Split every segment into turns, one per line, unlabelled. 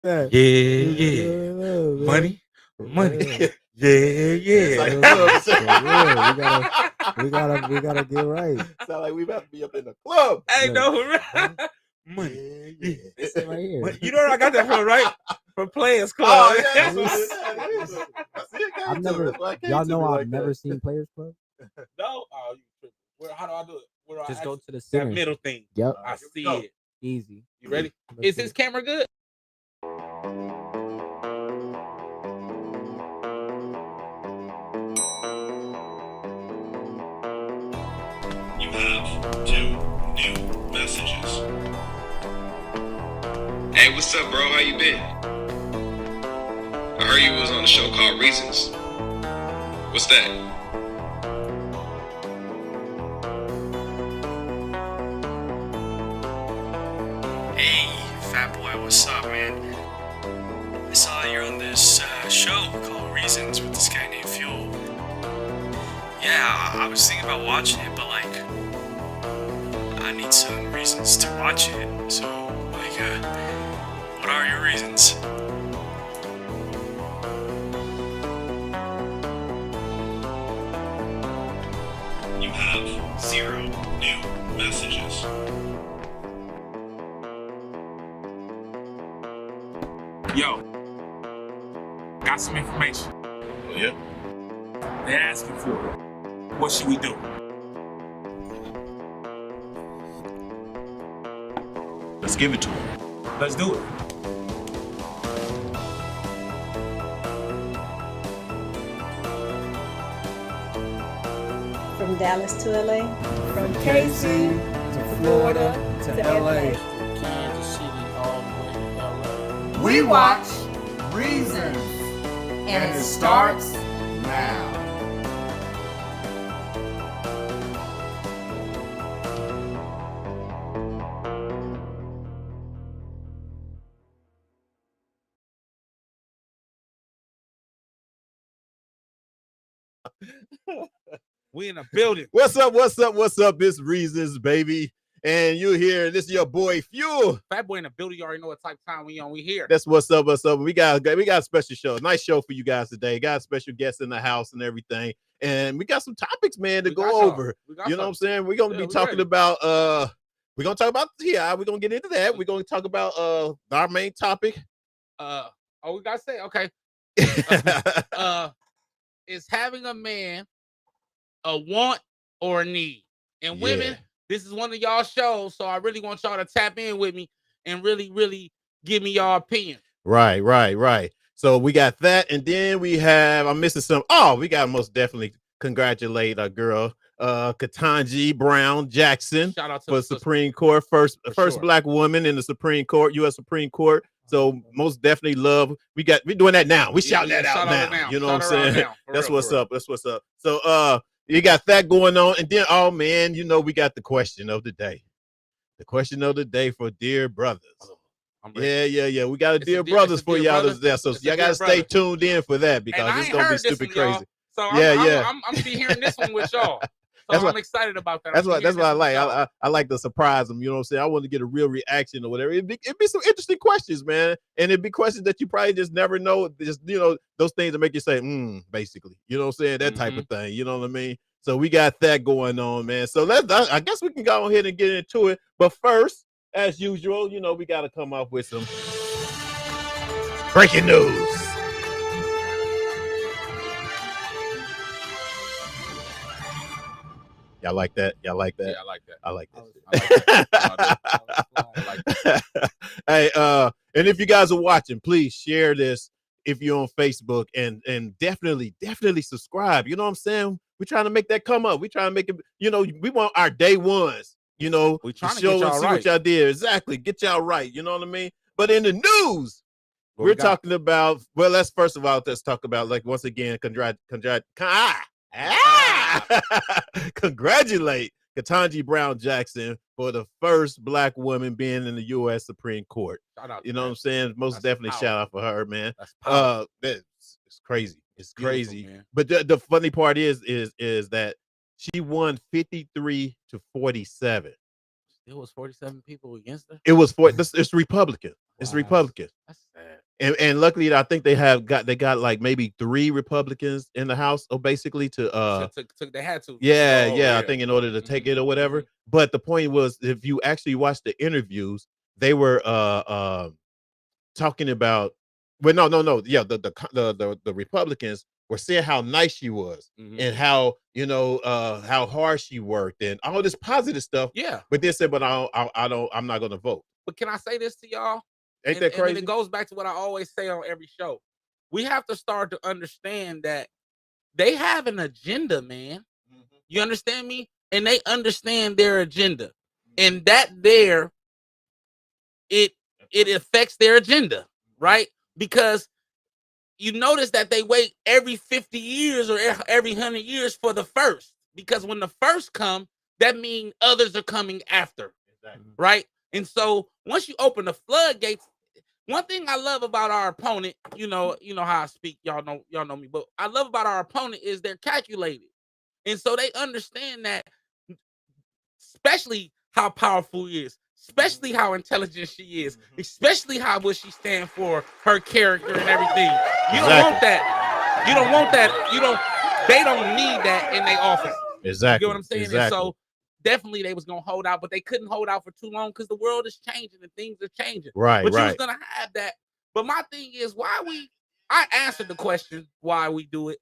that.
Yeah. Money. Yeah,
It's like
For
club.
real. We gotta get right.
Sound like we about to be up in the club.
Hey,
Look.
no. Money.
Yeah.
It's right here.
You know where I got that from, right? From Players Club.
Oh yeah, that's what it is. That is. I see it came
I've
to
never.
me. That's why it came
Y'all
to
know
me
I've
like
never
that.
seen Players Club.
No? Oh, you tripping. How do I do it? Where do I
Just go
access
to the
that
center.
middle thing?
Yep,
I
Here we
see
go.
it.
easy.
You ready?
Let's
Is
do
this
it.
camera good?
You have 2 new messages. Hey, what's up, bro? How you been? I heard you was on a show called Reasons. What's that?
Hey, fat boy, what's up, man? I saw you're on this show called Reasons with this guy named Fuel. Yeah, I was thinking about watching it, but like, I need some reasons to watch it. So, like, what are your reasons?
You have 0 new messages.
Yo, got some information.
Oh, yeah?
They're asking for it. What should we do?
Let's give it to him.
Let's do it.
From Dallas to LA.
From KC to Florida to LA.
Kansas City all the way to LA.
We watch Reasons, and it starts now.
We in a building.
What's up? It's Reasons, baby. And you here, this is your boy Fuel.
Fat boy in the building. You already know what type of time we on. We here.
That's what's up. We got a special show. Nice show for you guys today. Got special guests in the house and everything. And we got some topics, man, to go over. You know what I'm saying? We're gonna be talking about we're gonna talk about T.I. We're gonna get into that. We're gonna talk about our main topic.
We gotta say, okay. Is having a man a want or a need? And women, this is one of y'all shows, so I really want y'all to tap in with me and really give me y'all opinion.
Right. So we got that, and then we have, I'm missing some. Oh, we got to most definitely congratulate our girl, Ketanji Brown Jackson,
Shout out to
for
the
Supreme Court, first
sure.
Black woman in the Supreme Court, U.S. Supreme Court. So most definitely love. We're doing that now. We shouting that out now. You know what I'm saying? That's what's up. So you got that going on, and then man, you know we got the question of the day. The question of the day for dear brothers. Yeah. We got a dear brothers for y'all there. So y'all gotta stay tuned in for that because it's gonna be stupid crazy.
So I'm gonna be hearing this one with y'all. So I'm excited about that.
That's what I like. I like to surprise them. You know what I'm saying? I want to get a real reaction or whatever. It'd be some interesting questions, man. And it'd be questions that you probably just never know. Just, you know, those things that make you say, basically. You know what I'm saying? That type of thing. You know what I mean? So we got that going on, man. So I guess we can go ahead and get into it. But first, as usual, you know, we got to come up with some breaking news. Y'all like that?
Yeah, I like that.
I like that. Hey, and if you guys are watching, please share this if you're on Facebook and definitely subscribe. You know what I'm saying? We're trying to make that come up. We're trying to make it, you know, we want our day ones, you know,
we trying to
show
get y'all
and see
right.
what y'all did. Exactly. Get y'all right. You know what I mean? But in the news, we're talking about, well, let's talk about, like, once again, congratulate Ketanji Brown Jackson for the first Black woman being in the U.S. Supreme Court. You know what I'm saying? Most definitely shout out for her, man. It's crazy. It's crazy. But the funny part is that she won 53 to 47.
It was 47 people against her.
It's Republican. It's Republicans.
That's sad.
And luckily, I think they got like maybe 3 Republicans in the House, or basically to
they had to.
Yeah, I think in order to take it or whatever. But the point was, if you actually watch the interviews, they were talking about. Well, no. Yeah, the Republicans were saying how nice she was and how how hard she worked and all this positive stuff.
Yeah.
But they said, but I'm not going to vote.
But can I say this to y'all?
Ain't that crazy?
And it goes back to what I always say on every show. We have to start to understand that they have an agenda, man. You understand me? And they understand their agenda. And that it affects their agenda, right? Because you notice that they wait every 50 years or every 100 years for the first. Because when the first come, that means others are coming after. Exactly. Right? And so once you open the floodgates, one thing I love about our opponent, you know how I speak, y'all know me, but I love about our opponent is they're calculated. And so they understand that, especially how powerful he is, especially how intelligent she is, especially how what she stands for, her character and everything. You don't want that. You don't want that. They don't need that in their office.
Exactly.
You know what I'm saying? Exactly. And so definitely they was gonna hold out, but they couldn't hold out for too long because the world is changing and things are changing.
Right.
But you was gonna have that. But my thing is I answered the question why we do it.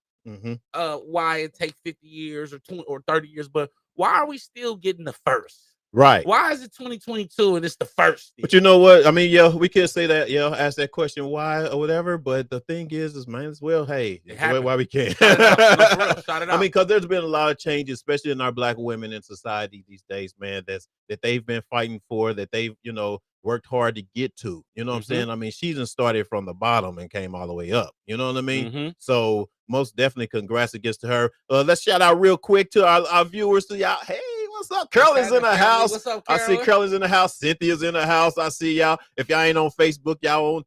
Why it takes 50 years or 20 or 30 years, but why are we still getting the first?
Right.
Why is it 2022 and it's the first?
But you know what? I mean, we could say that, ask that question why or whatever. But the thing is might as well, hey, why we can't.
Shout it out.
I mean, because there's been a lot of changes, especially in our Black women in society these days, man, that they've been fighting for, that they've, worked hard to get to. You know what I'm saying? I mean, she done started from the bottom and came all the way up. You know what I mean? So most definitely congrats against her. Let's shout out real quick to our viewers, to y'all. Hey, what's up? Carolyn's in the house.
What's up,
I see Carolyn's in the house. Cynthia's in the house. I see y'all. If y'all ain't on Facebook, y'all on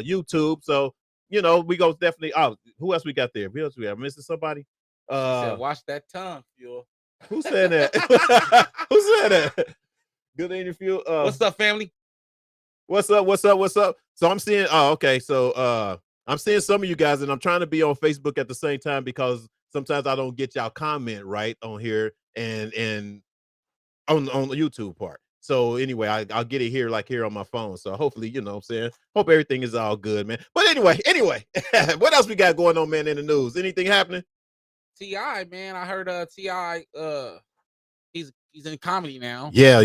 YouTube. So, we go definitely. Oh, who else we got there? Who else we have? Missing somebody?
Said, watch that tongue, Fuel.
Who said that? Who said that? Good interview.
What's up, family?
What's up? So I'm seeing. Oh, okay. So I'm seeing some of you guys, and I'm trying to be on Facebook at the same time because sometimes I don't get y'all comment right on here and on the YouTube part. So anyway, I'll get it here on my phone. So hopefully, what I'm saying, hope everything is all good, man. But anyway, what else we got going on, man, in the news? Anything happening?
T.I., man, I heard T.I. He's in comedy now.
Yeah.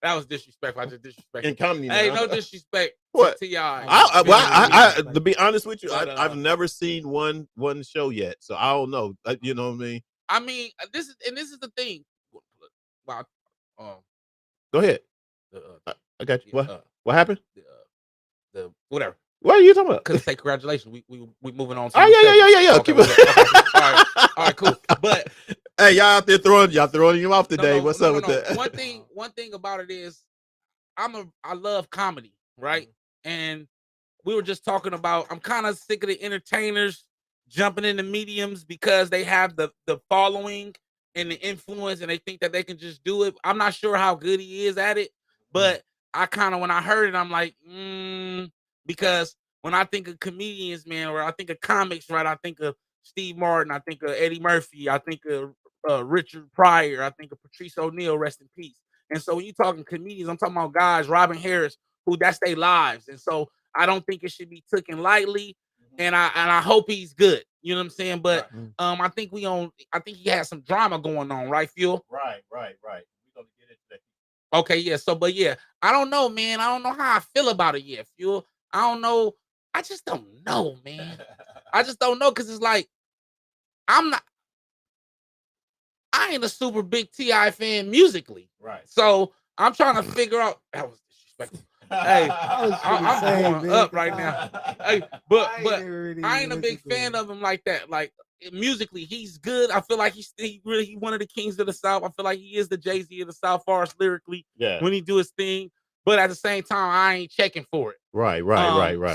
That was disrespectful. I just disrespected.
In comedy now.
Hey, no disrespect.
What?
To T.I.
I to be honest with you, I've never seen one show yet, so I don't know. You know what I mean?
I mean, this is the thing. Wow.
Go ahead. I got you. What happened?
The whatever.
What are you talking about?
Couldn't say congratulations. We moving on.
Oh yeah.
Okay, okay. All right, cool. But
hey, y'all out there throwing you off today. What's up with that?
One thing about it is, I love comedy, right? And we were just talking about, I'm kind of sick of the entertainers jumping into mediums because they have the following and the influence, and they think that they can just do it. I'm not sure how good he is at it, but I kind of, when I heard it, I'm like, because when I think of comedians, man, or I think of comics, right? I think of Steve Martin, I think of Eddie Murphy, I think of Richard Pryor, I think of Patrice O'Neal, rest in peace. And so when you're talking comedians, I'm talking about guys, Robin Harris, who that's their lives. And so I don't think it should be taken lightly. And I hope he's good. You know what I'm saying? But I think he has some drama going on, right, Fuel?
Right. We're gonna get into that.
Okay, yeah. So, but yeah, I don't know, man. I don't know how I feel about it yet, Fuel. I don't know. I just don't know, man. I just don't know, because it's like I ain't a super big T.I. fan musically.
Right.
So I'm trying to figure out. That was disrespectful. Hey, I'm going up right now. Hey, but I ain't a big fan of him like that. Like musically, he's good. I feel like he's really one of the kings of the South. I feel like he is the Jay-Z of the South, far as lyrically.
Yeah.
When he do his thing, but at the same time, I ain't checking for it.
Right.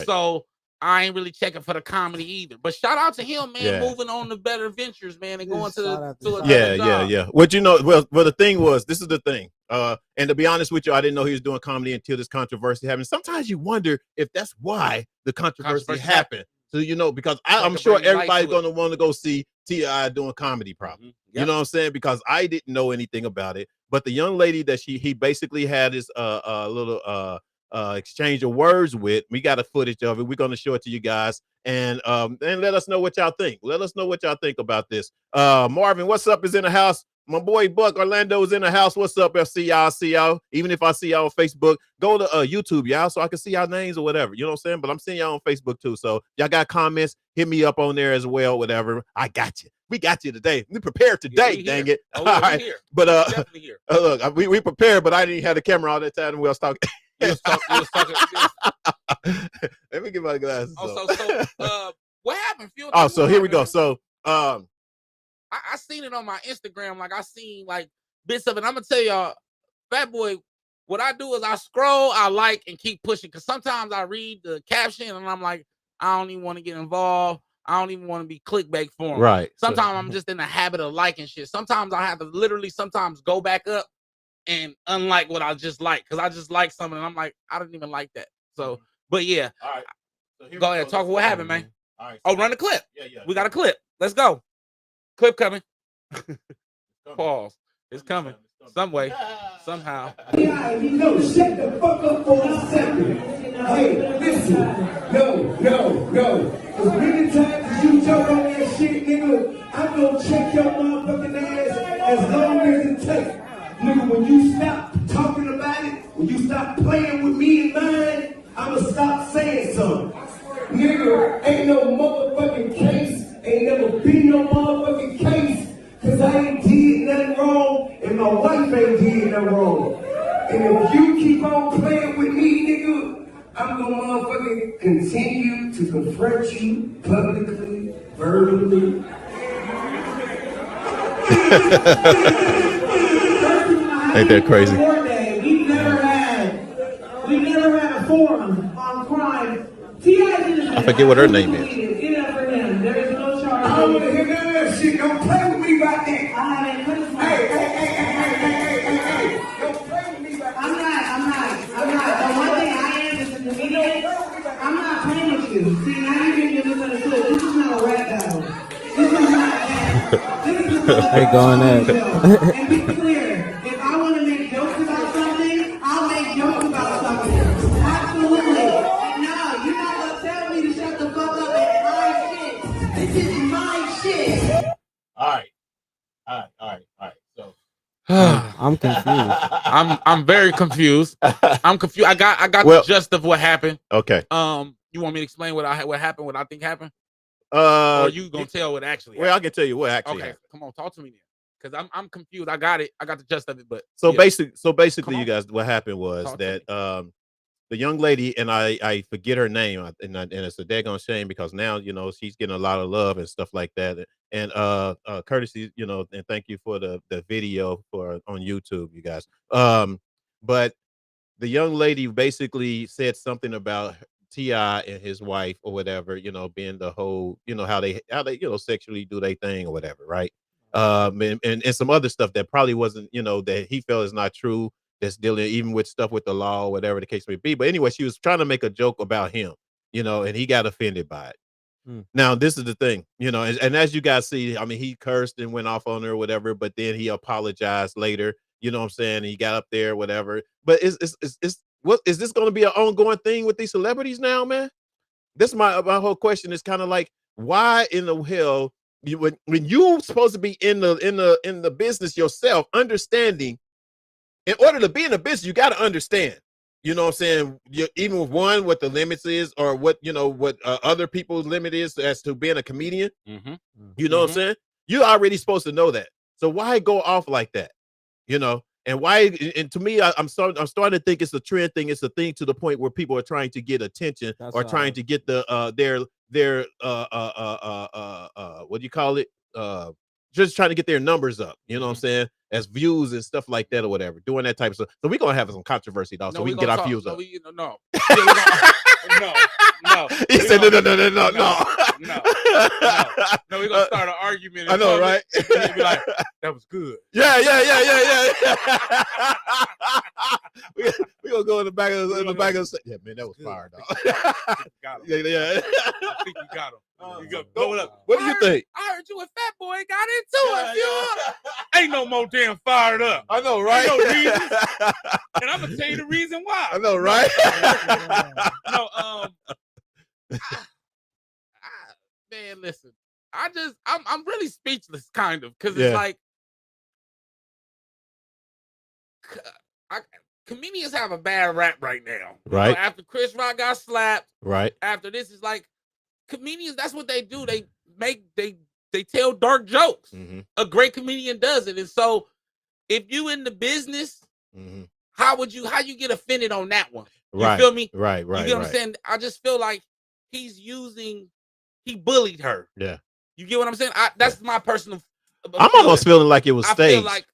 So I ain't really checking for the comedy either. But shout out to him, man, moving on to better ventures, man, and going to
yeah. What you know, well, the thing was, this is the thing. And to be honest with you, I didn't know he was doing comedy until this controversy happened. Sometimes you wonder if that's why the controversy happened. So, you know, because I'm sure everybody's going to want to go see T.I. doing comedy probably. You know what I'm saying? Because I didn't know anything about it. But the young lady that he basically had this little exchange of words with, we got a footage of it. We're going to show it to you guys. And let us know what y'all think. Let us know what y'all think about this. Marvin, what's up, is in the house. My boy Buck Orlando is in the house. What's up? I see y'all. Even if I see y'all on Facebook, go to YouTube, y'all, so I can see y'all names or whatever. You know what I'm saying? But I'm seeing y'all on Facebook too. So y'all got comments, hit me up on there as well, whatever. I got you. We got you today. We prepared today, dang it.
Oh,
all right.
Here.
But
definitely here.
Look, we prepared, but I didn't have the camera all that time and we was talking.
You was talking.
Let me get my glasses.
So what happened? Phil?
Oh, so here we go. So
I seen it on my Instagram. Like I seen like bits of it. I'm gonna tell y'all, Fat Boy, what I do is I scroll, I like, and keep pushing. Cause sometimes I read the caption and I'm like, I don't even want to get involved. I don't even want to be clickbait for them.
Right.
Sometimes I'm just in the habit of liking shit. Sometimes I have to literally sometimes go back up and unlike what I just like. Cause I just like something and I'm like, I didn't even like that. So, but yeah.
All right. So
go ahead. Talk what happened, man.
All right.
Oh, run the clip.
Yeah.
We got a clip. Let's go. Clip coming. Pause. It's coming. Some way. Somehow.
Yeah, you know, shut the fuck up for a second. Hey, listen. No. As many times as you jump on that shit, nigga, I'm gonna check your motherfucking ass as long as it takes. Nigga, when you stop talking about it, when you stop playing with me and mine, I'ma stop saying something. Nigga, ain't no motherfucking case. Ain't never been no motherfucking case, cause I ain't did nothing wrong and my wife ain't did nothing wrong. And if you keep on playing with me, nigga, I'm gonna motherfucking continue to confront you publicly, verbally.
Ain't that crazy?
We never had a forum on crime.
I forget what her name is.
There is no charge. I don't want to hear none of that shit. Don't play with me about that. Hey. Don't play with me about that. I'm not. The one thing I am is a comedian. I'm not playing with you. See, now you're getting misunderstood. This is not a rap battle. This is not that.
They going at it.
And be clear, if I want to make jokes about something, I'll make jokes about something. Absolutely. No, you're not going to tell me to shut the fuck up. It's my shit. This is my shit.
All right. So
I'm confused.
I'm very confused. I'm confused. I got the gist of what happened.
Okay.
You want me to explain what happened? What I think happened? Or you gonna tell what actually?
Well, I can tell you what actually.
Okay,
happened.
come on, talk to me then, because I'm confused. I got it. I got the gist of it, but
So
yeah.
basically, you guys, what happened was
Talk to
that the young lady, and I forget her name, and it's a daggone shame because now she's getting a lot of love and stuff like that. And courtesy, and thank you for the video on YouTube, you guys. But the young lady basically said something about T.I. and his wife or whatever, being the whole, how they sexually do their thing or whatever, right? And some other stuff that probably wasn't, that he felt is not true. That's dealing even with stuff with the law or whatever the case may be. But anyway, she was trying to make a joke about him, and he got offended by it. Now, this is the thing, and as you guys see, I mean, he cursed and went off on her or whatever, but then he apologized later. You know what I'm saying? He got up there, whatever. But is this going to be an ongoing thing with these celebrities now, man? This is my whole question is kind of like, why in the hell when you're supposed to be in the business yourself, understanding, in order to be in the business, you got to understand. You know what I'm saying? Even with what the limits is, or what other people's limit is as to being a comedian. You know what I'm saying? You're already supposed to know that. So why go off like that? And why? And to me, I'm starting to think it's a trend thing. It's a thing to the point where people are trying to get attention or trying to get their what do you call it? Just trying to get their numbers up. You know what I'm saying? As views and stuff like that or whatever, doing that type of stuff. So we're gonna have some controversy, though, so we can get our views up.
No. No.
He said no.
No, we're gonna start an argument.
I know, right?
And be like, that was good.
Yeah. we gonna go in the back of the yeah, man, that was fire, dog.
Got him.
Yeah.
I think you got him. You go, blow it up.
What do you think?
I heard you and Fat Boy got into it. Ain't no more damn fired up.
I know, right?
Ain't no reason. And I'm gonna tell you the reason why.
I know, right?
Man, listen. I'm really speechless, kind of, because it's like comedians have a bad rap right now.
Right.
You know, after Chris Rock got slapped.
Right.
After this is like comedians, that's what they do. They tell dark jokes.
Mm-hmm.
A great comedian does it. And so if you in the business, how you get offended on that one? You feel me?
Right.
You get what I'm saying? I just feel like he bullied her.
Yeah.
You get what I'm saying? That's my personal.
I'm almost feeling like it was staged.
I feel like,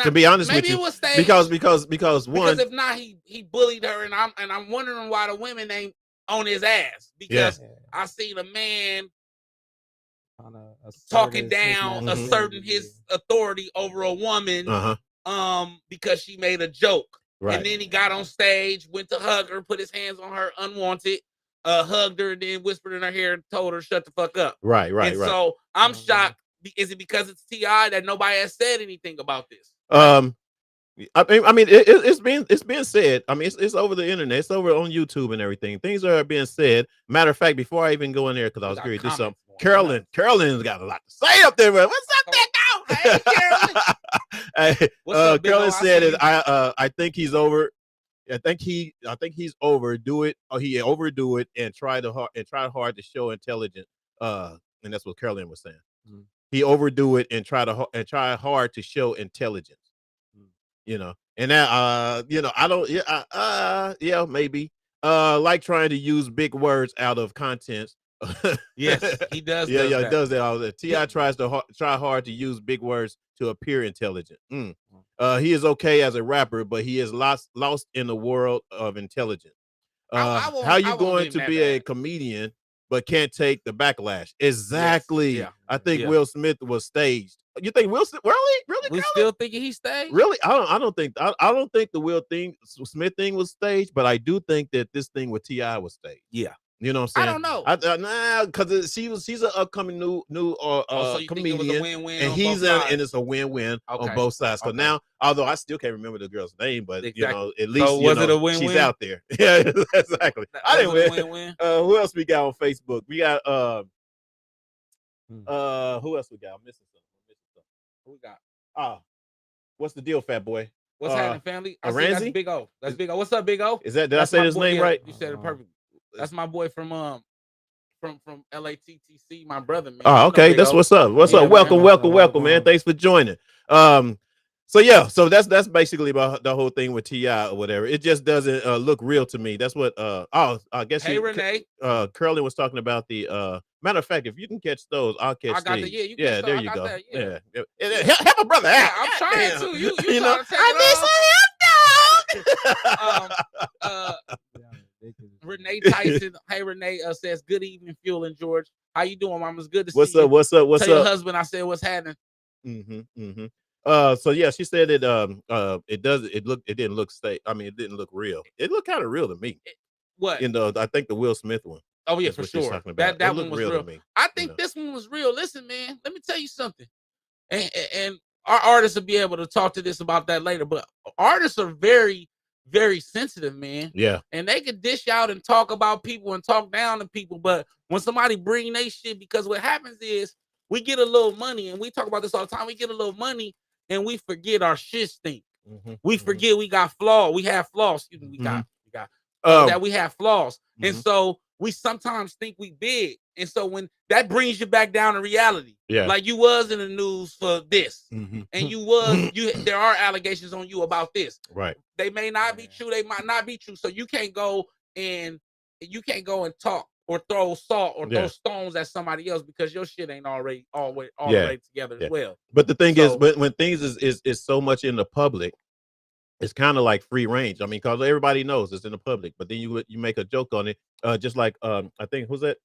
to be honest with you,
maybe it was staged
because one,
if not, he bullied her, and I'm wondering why the women ain't on his ass, because I seen a man talking down, asserting his authority over a woman, because she made a joke, and then he got on stage, went to hug her, put his hands on her unwanted, hugged her, and then whispered in her ear and told her shut the fuck up.
Right.
So I'm shocked. Is it because it's T.I. that nobody has said anything about this?
I mean, it's being said. I mean, it's over the internet. It's over on YouTube and everything. Things are being said. Matter of fact, before I even go in there, because I was curious to do something. Carolyn's got a lot to say up there. What's up, there now? Hey, Carolyn.
What's up,
Carolyn said it. I think he's over. I think he's overdo it. Or he overdo it and tried hard to show intelligence. And that's what Carolyn was saying. Mm-hmm. He overdo it and try hard to show intelligence. You know, and that I don't maybe like trying to use big words out of content.
Yes, he does.
He does that all the time. T.I. tries to try hard to use big words to appear intelligent. He is okay as a rapper, but he is lost in the world of intelligence. How you going to be a comedian but can't take the backlash? Exactly.
Yes.
I think Will Smith was staged. You think Will Smith really?
We still thinking he staged?
Really? I don't think the Will Smith thing was staged, but I do think that this thing with T.I. was staged.
Yeah.
You know what I'm saying?
I don't know.
Because she's an upcoming new
so you
comedian,
think it was a win-win
and it's a win-win on both sides. So now, although I still can't remember the girl's name, but at least
it a win-win?
She's out there. Yeah, exactly. I didn't
win.
Who else we got on Facebook? We got who else we got? I'm missing something.
Who we got?
What's the deal, Fat Boy?
What's happening, family?
Ramsey?
That's Big O. That's Big O. What's up, Big O?
Did I say his name right?
You said it perfect. That's my boy from LATTC, my brother, man.
Oh, okay. That's what's up. What's up? Welcome, man. Thanks for joining. So that's basically about the whole thing with T.I. or whatever. It just doesn't look real to me. That's what I guess
Renee.
Curly was talking about the matter of fact, if you can catch those, I'll catch these. There you go. Help a brother out.
I'm trying to. You
know,
I need some help, dog. Renee Tyson. Hey, Renee says, good evening, Fuel and George. How you doing, Mom? It's good to see you.
What's up?
Tell your husband I said what's happening.
So yeah, she said it didn't look state. I mean, it didn't look real. It looked kind of real to me.
What?
I think the Will Smith one.
Oh yeah, for sure. That one was real.
To me,
I think this one was real. Listen, man, let me tell you something. And our artists will be able to talk to this about that later, but artists are very, very sensitive, man.
Yeah.
And they can dish out and talk about people and talk down to people, but when somebody bring they shit, because what happens is we get a little money, and we talk about this all the time. We get a little money and we forget our shit stink. We forget we got flaws. We have flaws. Excuse me. We got that we have flaws. And so we sometimes think we big. And so when that brings you back down to reality, like you was in the news for this, and there are allegations on you about this.
Right.
They may not be true. They might not be true. So you can't go and talk or throw salt or throw stones at somebody else because your shit ain't already together as well.
But the thing is, when things is so much in the public, it's kind of like free range. I mean, because everybody knows it's in the public, but then you make a joke on it. Just like I think who's that?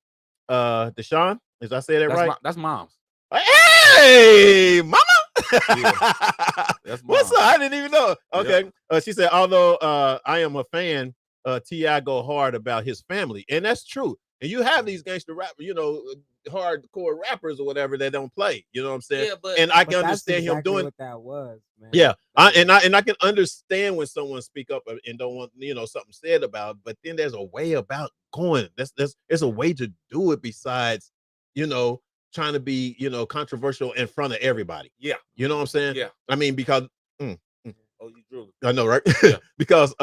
Deshaun? Is I say that right?
That's Mom's.
Hey, mama.
That's
What's up? I didn't even know. Okay. She said, although I am a fan, T.I. go hard about his family. And that's true. And you have these gangster rappers, you know, hardcore rappers or whatever that don't play. You know what I'm saying?
Yeah, but,
and I can understand him doing
what that was, man.
Yeah. I can understand when someone speak up and don't want, you know, something said about, but then there's a way about going. There's a way to do it besides, you know, trying to be, you know, controversial in front of everybody.
Yeah.
You know what I'm saying?
Yeah.
I mean, because
oh, you drew.
I know, right?
Yeah.
Because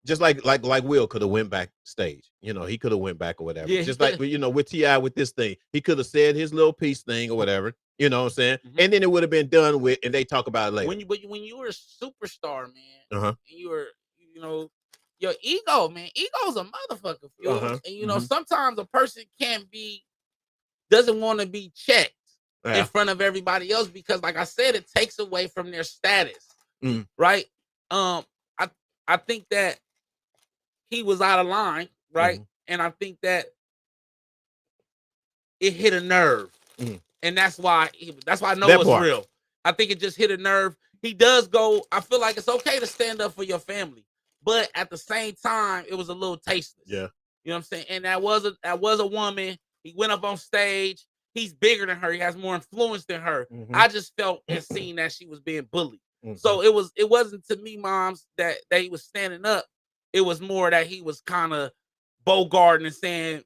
just like Will could have went backstage, you know, he could have went back or whatever.
Yeah,
just like, you know, with T.I. with this thing, he could have said his little piece thing or whatever, you know what I'm saying? And then it would have been done with, and they talk about it later.
When you were a superstar, man,
Uh-huh.
and you were, you know, your ego, man, ego's a motherfucker. And you know, sometimes a person doesn't want to be checked in front of everybody else because, like I said, it takes away from their status, right? I think that he was out of line, right? And I think that it hit a nerve, and that's why I know it's real. I think it just hit a nerve. He does go. I feel like it's okay to stand up for your family, but at the same time, it was a little tasteless.
Yeah,
you know what I'm saying. And that was a woman. He went up on stage. He's bigger than her. He has more influence than her. I just felt and seen that she was being bullied. So it wasn't to me, moms, that he was standing up. It was more that he was kind of bogarting and saying,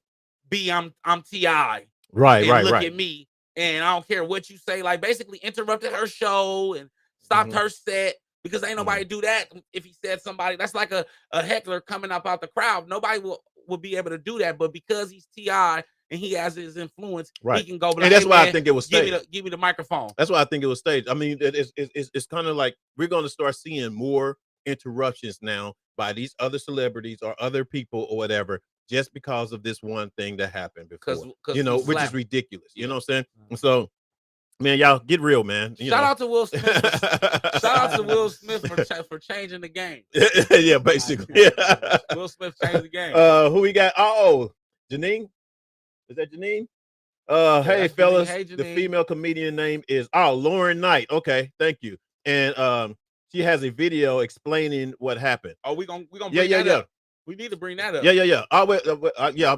I'm T.I.
Right.
Look at me. And I don't care what you say. Like basically interrupted her show and stopped her set because ain't nobody do that. If he said somebody, that's like a heckler coming up out the crowd. Nobody will be able to do that. But because he's T.I. and he has his influence, he can go.
And that's why I think it was staged.
Give me the microphone.
That's why I think it was staged. I mean, it's kind of like we're going to start seeing more interruptions now by these other celebrities or other people or whatever, just because of this one thing that happened before, you know, which is ridiculous. You know what I'm saying? So, man, y'all get real, man.
Shout out to Will Smith. Shout out to Will Smith for changing the game.
Yeah, basically. Yeah.
Will Smith changed the game.
Who we got? Oh, Janine. Is that Janine? Hey fellas,
Hey,
the female comedian name is Lauren Knight. Okay, thank you. And she has a video explaining what happened.
Oh, we gonna bring that up. We need to bring that up.
Yeah.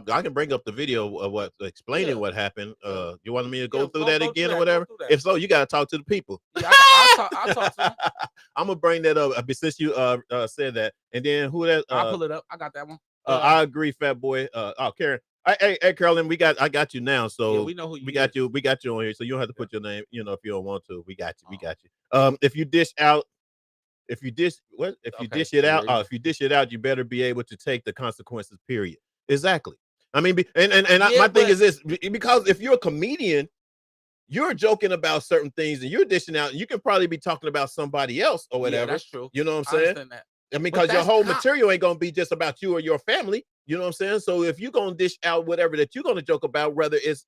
I can bring up the video of what explaining what happened. You wanted me to go through that again or whatever? If so, you got to talk to the people.
Yeah, I'll talk to them.
I'm gonna bring that up since you said that. And then who that?
I'll pull it up. I got that one.
I agree, Fat Boy. Karen. Hey, Carolyn, I got you now. So
we know who
we got you. We got you on here, so you don't have to put your name. You know, if you don't want to, we got you. If you dish it out, you better be able to take the consequences. Period. Exactly. I mean, my thing is this: because if you're a comedian, you're joking about certain things and you're dishing out. You can probably be talking about somebody else or whatever.
Yeah, that's true.
You know what I'm saying?
I understand that.
I mean, because your whole material ain't gonna be just about you or your family. You know what I'm saying? So if you're gonna dish out whatever that you're gonna joke about, whether it's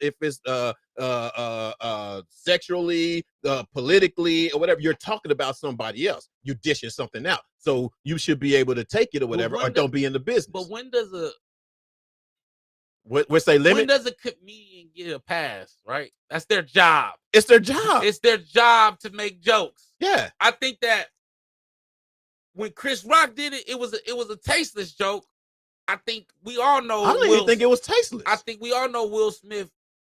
sexually, politically, or whatever, you're talking about somebody else. You're dishing something out, so you should be able to take it or whatever, or don't be in the business.
But when does
what's they limit?
When does a comedian get a pass? Right, that's their job.
It's their job.
It's their job to make jokes.
Yeah,
I think that when Chris Rock did it, it was a tasteless joke. I think we all know.
I don't even think it was tasteless.
I think we all know Will Smith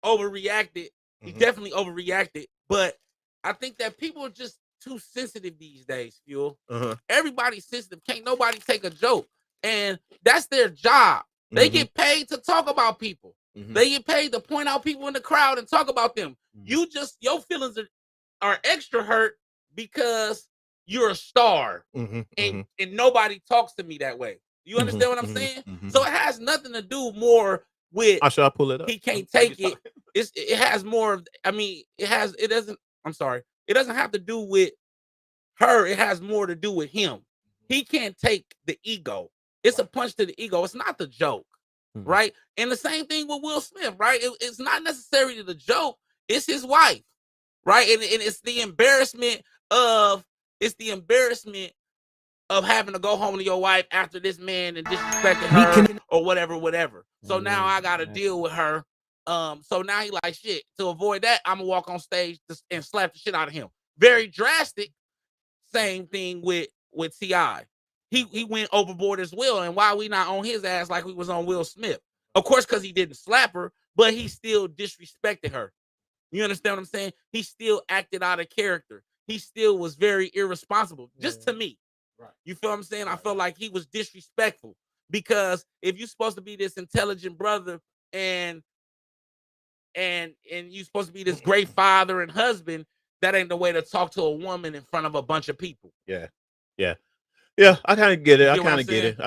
overreacted. He definitely overreacted. But I think that people are just too sensitive these days, Fuel. Everybody's sensitive. Can't nobody take a joke. And that's their job. They get paid to talk about people. They get paid to point out people in the crowd and talk about them. Your feelings are extra hurt because you're a star. And nobody talks to me that way. You understand what I'm saying? So it has nothing to do more with.
Should I pull it up?
He can't take it. It has more of. I mean, it doesn't. I'm sorry. It doesn't have to do with her. It has more to do with him. He can't take the ego. It's a punch to the ego. It's not the joke, right? And the same thing with Will Smith, right? It's not necessarily the joke. It's his wife, right? And it's the embarrassment of It's the embarrassment of having to go home to your wife after this man and disrespecting her or whatever. So now I got to deal with her. So now he like, shit, to avoid that, I'm going to walk on stage and slap the shit out of him. Very drastic. Same thing with T.I. He went overboard as well. And why we not on his ass like we was on Will Smith? Of course, because he didn't slap her, but he still disrespected her. You understand what I'm saying? He still acted out of character. He still was very irresponsible, just to me. Right. You feel what I'm saying? I felt like he was disrespectful because if you're supposed to be this intelligent brother and you're supposed to be this great father and husband, that ain't the way to talk to a woman in front of a bunch of people.
Yeah. I kind of get it. I kind of get it.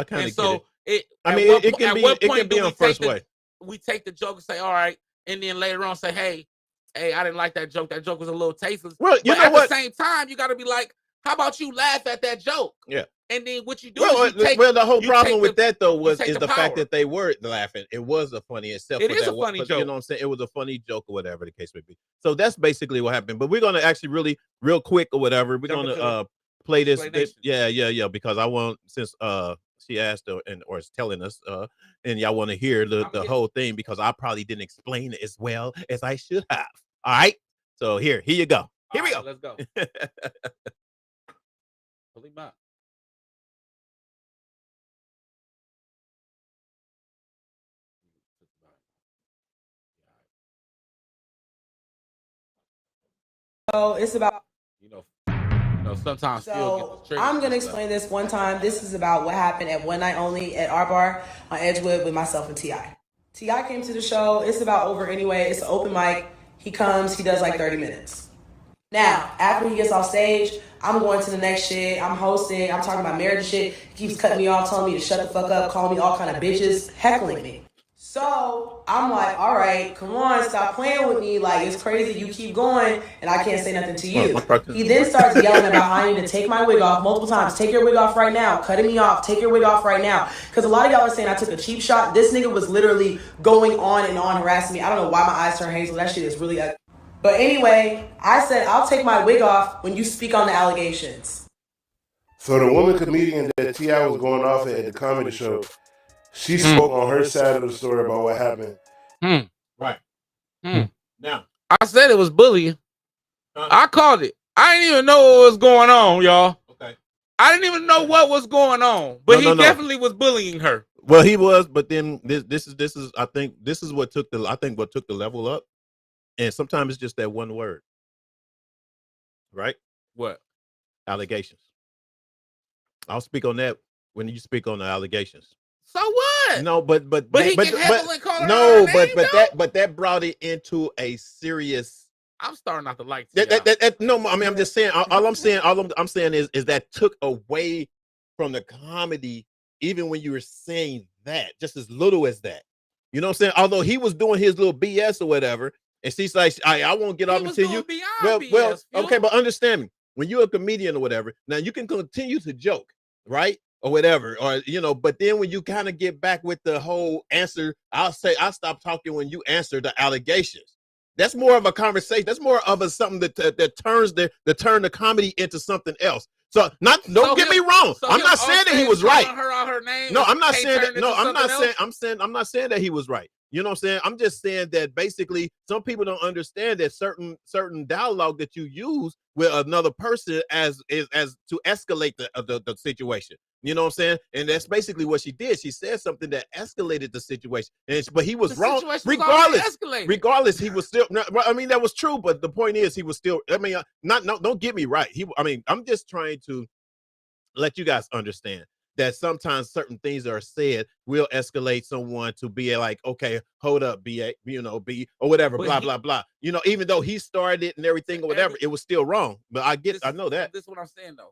I mean, it can be on first way.
We take the joke and say, all right, and then later on say, hey, I didn't like that joke. That joke was a little tasteless.
Well, you know
at
what?
the same time, you got to be like, how about you laugh at that joke?
Yeah.
And then what you do is you take,
the whole problem with that though is the
power.
fact that they were laughing. It was a funny itself.
It is a funny joke.
You know what I'm saying? It was a funny joke or whatever the case may be. So that's basically what happened. But we're gonna actually really real quick or whatever. We're gonna play this. Yeah. Because I want, since she asked or is telling us and y'all want to hear the whole thing because I probably didn't explain it as well as I should have. All right. So here you go. Here we go.
Let's go. Pull him out.
So it's about,
sometimes
I'm going to explain this one time. This is about what happened at One Night Only at our bar on Edgewood with myself and T.I. T.I. came to the show. It's about over anyway. It's an open mic. He comes, he does like 30 minutes. Now, after he gets off stage, I'm going to the next shit. I'm hosting. I'm talking about marriage and shit. He keeps cutting me off, telling me to shut the fuck up, calling me all kind of bitches, heckling me. So I'm like, all right, come on, stop playing with me. Like, it's crazy. You keep going, and I can't say nothing to you. He then starts yelling about how I need to take my wig off multiple times. Take your wig off right now. Cutting me off. Take your wig off right now. Because a lot of y'all are saying I took a cheap shot. This nigga was literally going on and on harassing me. I don't know why my eyes turn hazel. That shit is really ugly. But anyway, I said, I'll take my wig off when you speak on the allegations.
So the woman comedian that T.I. was going off at the comedy show, she spoke on her side of the story about what happened.
Right. Now,
I said it was bullying. I called it. I didn't even know what was going on, y'all.
Okay.
I didn't even know what was going on, but he definitely was bullying her.
Well, he was, but then this is I think this is what took the level up. And sometimes it's just that one word. Right?
What?
Allegations. I'll speak on that when you speak on the allegations.
So what?
No, but
he can heavily call her her name,
but that brought it into a serious.
I'm starting not to like
that. No, I mean I'm just saying. All I'm saying is that took away from the comedy, even when you were saying that, just as little as that. You know what I'm saying? Although he was doing his little BS or whatever, and she's like, I won't get off until you. Well, okay, but understand me. When you're a comedian or whatever, now you can continue to joke, right? Or whatever, or but then when you kind of get back with the whole answer, I'll stop talking when you answer the allegations. That's more of a conversation. That's more of a something that turns the comedy into something else. So don't get me wrong. I'm not saying that he was right. No, I'm not saying that. No, I'm not saying. I'm not saying that he was right. You know what I'm saying? I'm just saying that basically some people don't understand that certain dialogue that you use with another person as to escalate the situation. You know what I'm saying? And that's basically what she did. She said something that escalated the situation. But he was wrong. Regardless, he was still. I mean, that was true. But the point is, he was still. I mean, don't get me right. I'm just trying to let you guys understand that sometimes certain things that are said will escalate someone to be like, okay, hold up, B, or whatever, but blah, blah. Even though he started it and everything or whatever, it was still wrong. But I know that.
This is what I'm saying, though.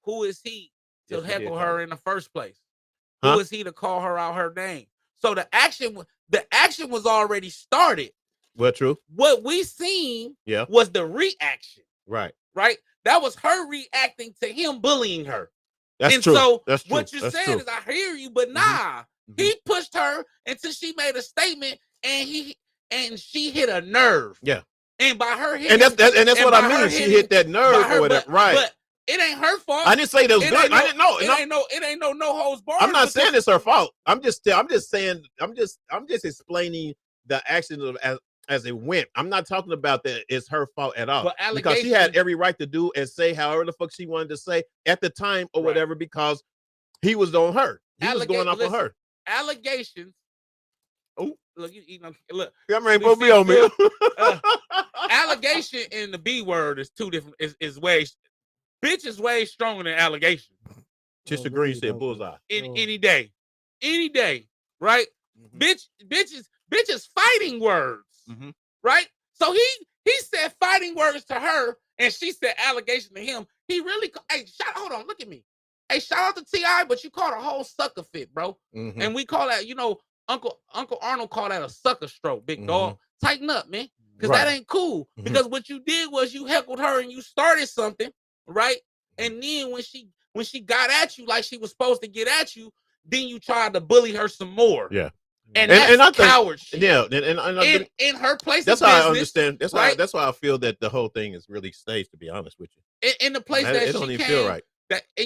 Who is he to heckle her in the first place?
Huh?
Who is he to call her out her name? So the action was already started.
Well, true.
What we seen was the reaction.
Right.
That was her reacting to him bullying her.
That's true.
So
that's true.
What you're saying is, I hear you, but nah. He pushed her until she made a statement, and she hit a nerve.
Yeah.
And by her hitting,
and that's what I mean. She hit that nerve or whatever. Right.
it ain't her fault.
I didn't say that was good. I didn't know.
It ain't no holds barred.
I'm not saying it's her fault. I'm just saying. I'm just explaining the action as it went. I'm not talking about that it's her fault at all. Because she had every right to do and say however the fuck she wanted to say at the time or whatever, because he was on her. He was going off on her.
Allegations. Oh, look, look.
I'm ready for me on me.
Allegation and the B word is two different. Is way. Bitch is way stronger than allegation.
Mr. Green said bullseye.
Any day, right? Bitches fighting words, right? So he said fighting words to her, and she said allegation to him. He really, hold on, look at me. Hey, shout out to T.I., but you caught a whole sucker fit, bro. And we call that, Uncle Arnold called that a sucker stroke, big dog. Tighten up, man, because that ain't cool. Because what you did was you heckled her and you started something, right? And then when she got at you like she was supposed to get at you, then you tried to bully her some more.
Yeah.
And that's coward shit.
Yeah,
in her place.
That's
of
how
business,
I understand. That's
right?
that's why I feel that the whole thing is really staged. To be honest with you,
in the place that
it
she
don't even
came,
feel right.
That and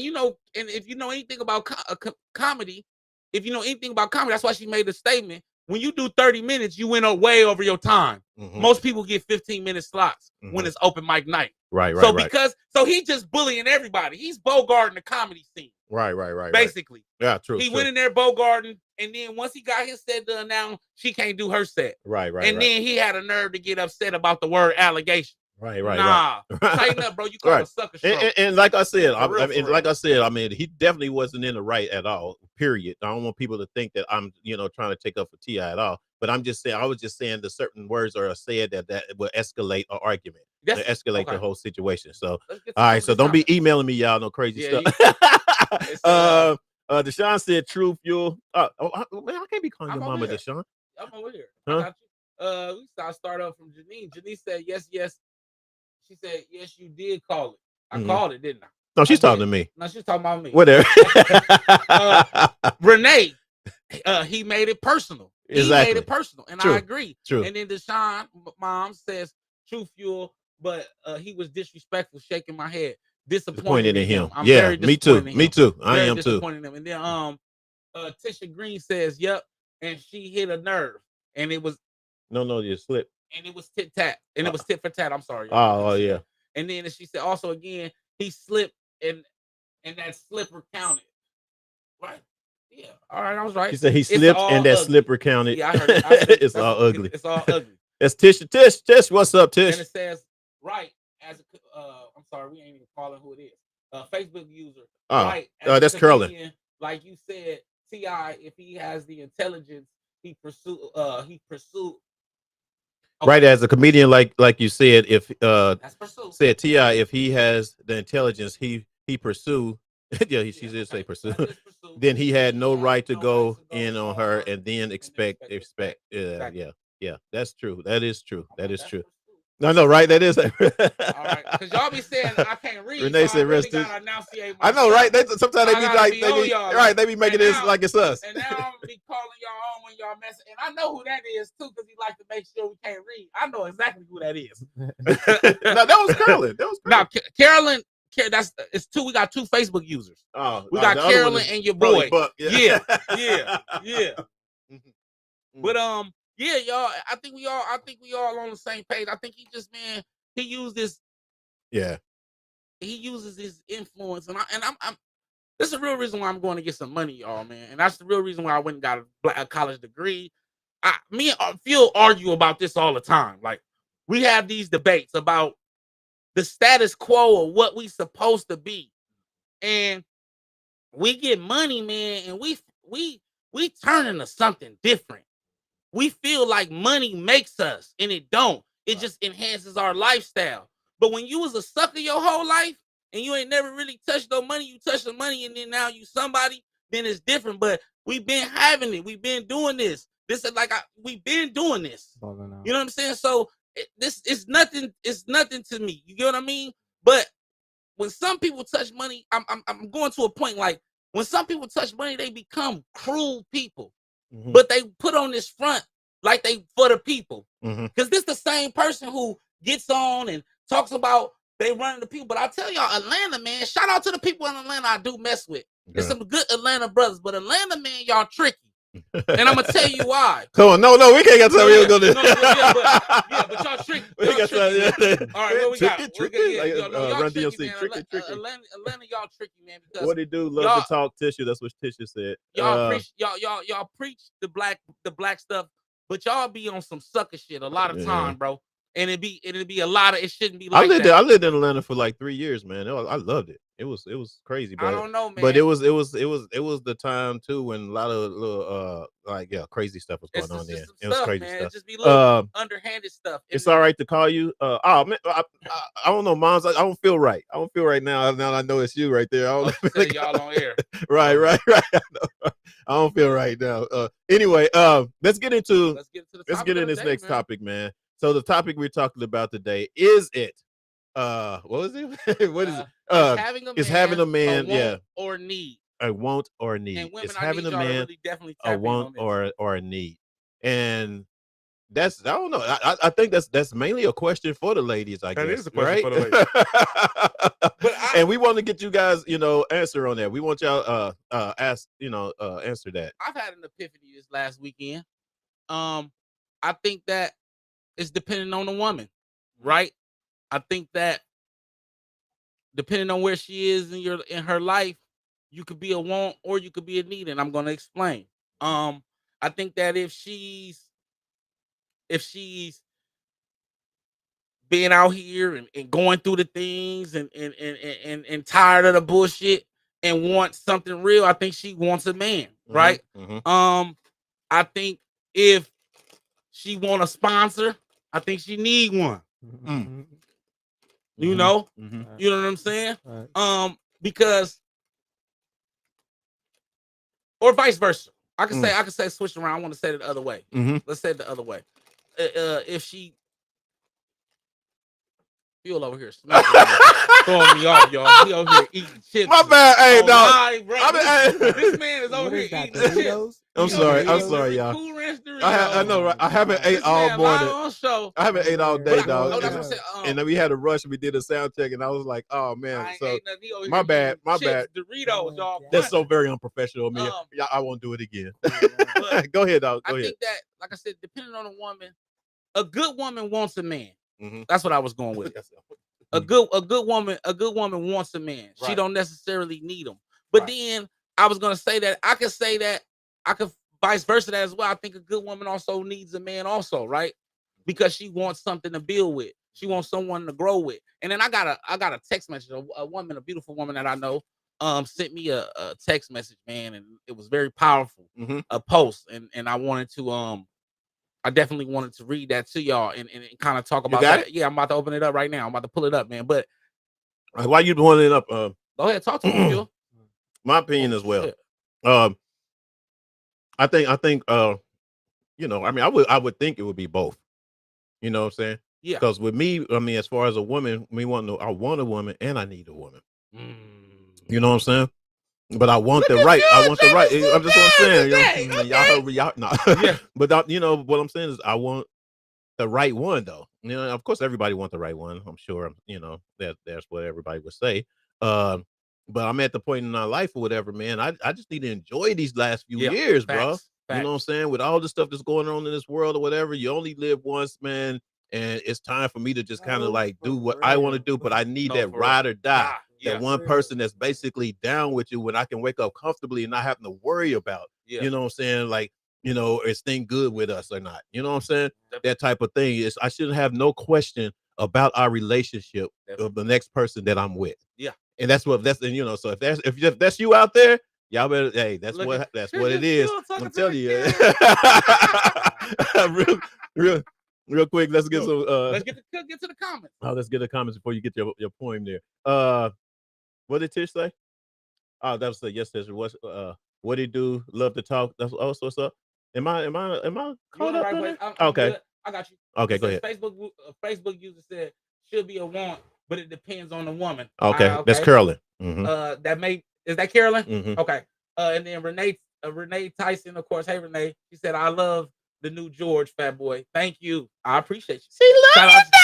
if you know anything about comedy, that's why she made the statement. When you do 30 minutes, you went way over your time. Most people get 15-minute slots when it's open mic night.
Right.
So he just bullying everybody. He's bogarting the comedy scene.
Right.
Basically.
Yeah, true.
He went in there bogarting, and then once he got his set done, now she can't do her set.
Right.
And then he had a nerve to get upset about the word allegation.
Right.
Nah, tighten up, bro. You call a sucker stroke.
And like I said, I mean, he definitely wasn't in the right at all. Period. I don't want people to think that I'm, trying to take up for T.I. at all. But I'm just saying, I was just saying the certain words are said that will escalate an argument, escalate the whole situation. So, all right. So don't be emailing me, y'all, no crazy stuff. Deshaun said true fuel. Man, I can't be calling your mama Deshaun.
I'm over here.
Huh?
We start off from Janine. Janine said yes. She said yes, you did call it. I called it, didn't I?
No, she's talking to me.
No, she's talking about me.
Whatever.
Renee, he made it personal.
Exactly.
He made it personal, and
True.
I agree.
True.
And then Deshaun, mom says true fuel, but he was disrespectful, shaking my head. Disappointed in him. I'm very
me too. Me too. I am too.
Disappointed in him. And then Tisha Green says, "Yep," and she hit a nerve, and it was
you slipped,
and it was tit tat, and it was tit for tat. I'm sorry.
Oh yeah.
And then she said also again he slipped, and that slipper counted. Right? Yeah. All right, I was right.
She said he slipped and that slipper counted.
Yeah, I heard it.
It's all ugly.
It's all ugly.
That's Tish. What's up, Tish?
And it says right as I'm sorry, we ain't even calling who it is. Facebook user. Right.
That's Curlin.
Like you said, T.I., if he has the intelligence, he pursue. Okay.
Right, as a comedian, like you said, if
That's pursue.
Said T.I., if he has the intelligence, he pursue. She did say pursue. Then he had no right to go in on her and then expect. Yeah. That's true. That is true. No, right? That is.
All right, because y'all be saying I can't read.
Renee said
really
rest.
I
know, right? Sometimes they be like, they be making this like it's us.
And now I'm gonna be calling y'all on when y'all mess. And I know who that is too, because he like to make sure we can't read. I know exactly who that is.
No, that was Carolyn.
Now, Carolyn. It's two. We got two Facebook users.
Oh,
we got Carolyn and your boy. Yeah. But yeah, y'all. I think we all on the same page. I think he used this.
Yeah.
He uses his influence, and I'm. This is the real reason why I'm going to get some money, y'all, man. And that's the real reason why I went and got a college degree. Me and Phil argue about this all the time. Like we have these debates about the status quo of what we supposed to be, and we get money, man, and we turn into something different. We feel like money makes us, and it don't. It just enhances our lifestyle. But when you was a sucker your whole life and you ain't never really touched no money, you touch the money, and then now you somebody, then it's different. But we've been having it. We've been doing this. This is like we've been doing this. You know what I'm saying? So this is nothing. It's nothing to me. You get what I mean? But when some people touch money, I'm going to a point like when some people touch money, they become cruel people. Mm-hmm. But they put on this front like they for the people. Because this the same person who gets on and talks about They running the people. But I tell y'all, Atlanta, man, shout out to the people in Atlanta I do mess with. There's some good Atlanta brothers, but Atlanta, man, y'all tricky. And I'm gonna tell you why.
Come on, no, we can't get tell you go there.
But y'all tricky. Y'all tricky. All right, what we got?
Tricky.
Run
DMC,
tricky.
tricky.
Atlanta, y'all tricky, man. Because
what they do, love to talk tissue. That's what Tisha said.
Y'all preach the black stuff, but y'all be on some sucker shit a lot of time, bro. And it'd be a lot of it shouldn't be like that.
I lived in Atlanta for like 3 years, man. I loved it. It was crazy. But
I don't know, man.
But it was the time too when a lot of little crazy stuff was going on there. It was crazy stuff.
It just be little underhanded stuff.
It's all right to call you. Oh man, I don't know, moms. I don't feel right. I don't feel right now. Now I know it's you right there. I don't
tell y'all on air.
Right. I don't feel right now. Anyway, let's get into this next topic, man. So the topic we're talking about today is what was it? What is it? Having a man,
want or need.
A want or a need.
And women,
it's having a man,
really definitely
a want or a need. And that's, I don't know. I think that's mainly a question for the ladies, I guess.
That is a question
right?
for the ladies.
And we want to get you guys, answer on that. We want y'all answer that.
I've had an epiphany this last weekend. I think that it's depending on the woman, right? I think that depending on where she is in her life, you could be a want or you could be a need, and I'm gonna explain. I think that if she's being out here and going through the things and tired of the bullshit and wants something real, I think she wants a man, right?
Mm-hmm.
I think if she want a sponsor, I think she need one.
Mm-hmm.
You know?
Mm-hmm.
You know what I'm saying?
Right.
Because or vice versa. I can say switch around. I want to say it the other way.
Mm-hmm.
Let's say it the other way. If she Phil over here throwing me off, y'all. He over here eating chips.
My bad, hey, dog.
This man is over here eating chips.
I'm sorry, y'all.
Cool Ranch Doritos.
I know, right? I haven't ate all morning. I haven't ate all day, dog. And then we had a rush. We did a sound check, and I was like, "Oh man!" So my bad.
Doritos, dog.
That's so very unprofessional of me. I won't do it again. Go ahead, dog. Go ahead.
I think that, like I said, depending on a woman, a good woman wants a man.
Mm-hmm.
That's what I was going with. A good woman wants a man. Right. She don't necessarily need him. But then I was gonna say that I could vice versa that as well. I think a good woman also needs a man also, right? Because she wants something to build with. She wants someone to grow with. And then I got a text message. A beautiful woman that I know, sent me a text message, man, and it was very powerful.
Mm-hmm.
A post, and I wanted to I definitely wanted to read that to y'all and kind of talk about that. Yeah, I'm about to open it up right now. I'm about to pull it up, man. But
why you pulling it up?
Go ahead, talk to me, Phil.
My opinion as well. I think I would think it would be both. You know what I'm saying?
Yeah.
Because with me, I mean, as far as a woman, I want a woman and I need a woman. You know what I'm saying? But I want the right. I want the right. I'm just what I'm saying. Y'all heard me. Y'all, no. Yeah. But what I'm saying is I want the right one, though. Of course, everybody wants the right one. I'm sure. That's what everybody would say. But I'm at the point in my life or whatever, man. I just need to enjoy these last few years, bro. You know what I'm saying? With all the stuff that's going on in this world or whatever, you only live once, man. And it's time for me to just kind of like do what I want to do. But I need that ride or die. That one person that's basically down with you when I can wake up comfortably and not having to worry about, you know what I'm saying? Like, is thing good with us or not? You know what I'm saying? That type of thing is, I shouldn't have no question about our relationship of the next person that I'm with.
Yeah.
And so if that's you out there, y'all better, hey, that's what it is. I'm telling you. Real quick, let's get some
let's get to the comments.
Let's get the comments before you get your poem there. What did Tish say? Oh, that was yes, Tish. What he do? Love to talk. That's also what's up. Am I caught up?
Right,
okay,
I got you.
Okay, go ahead.
Facebook user said should be a want, but it depends on the woman.
Okay, that's Carolyn.
Mm-hmm. Is that Carolyn?
Mm-hmm.
Okay. And then Renee Tyson, of course. Hey Renee, she said I love the new George, fat boy. Thank you. I appreciate you.
She loves it though.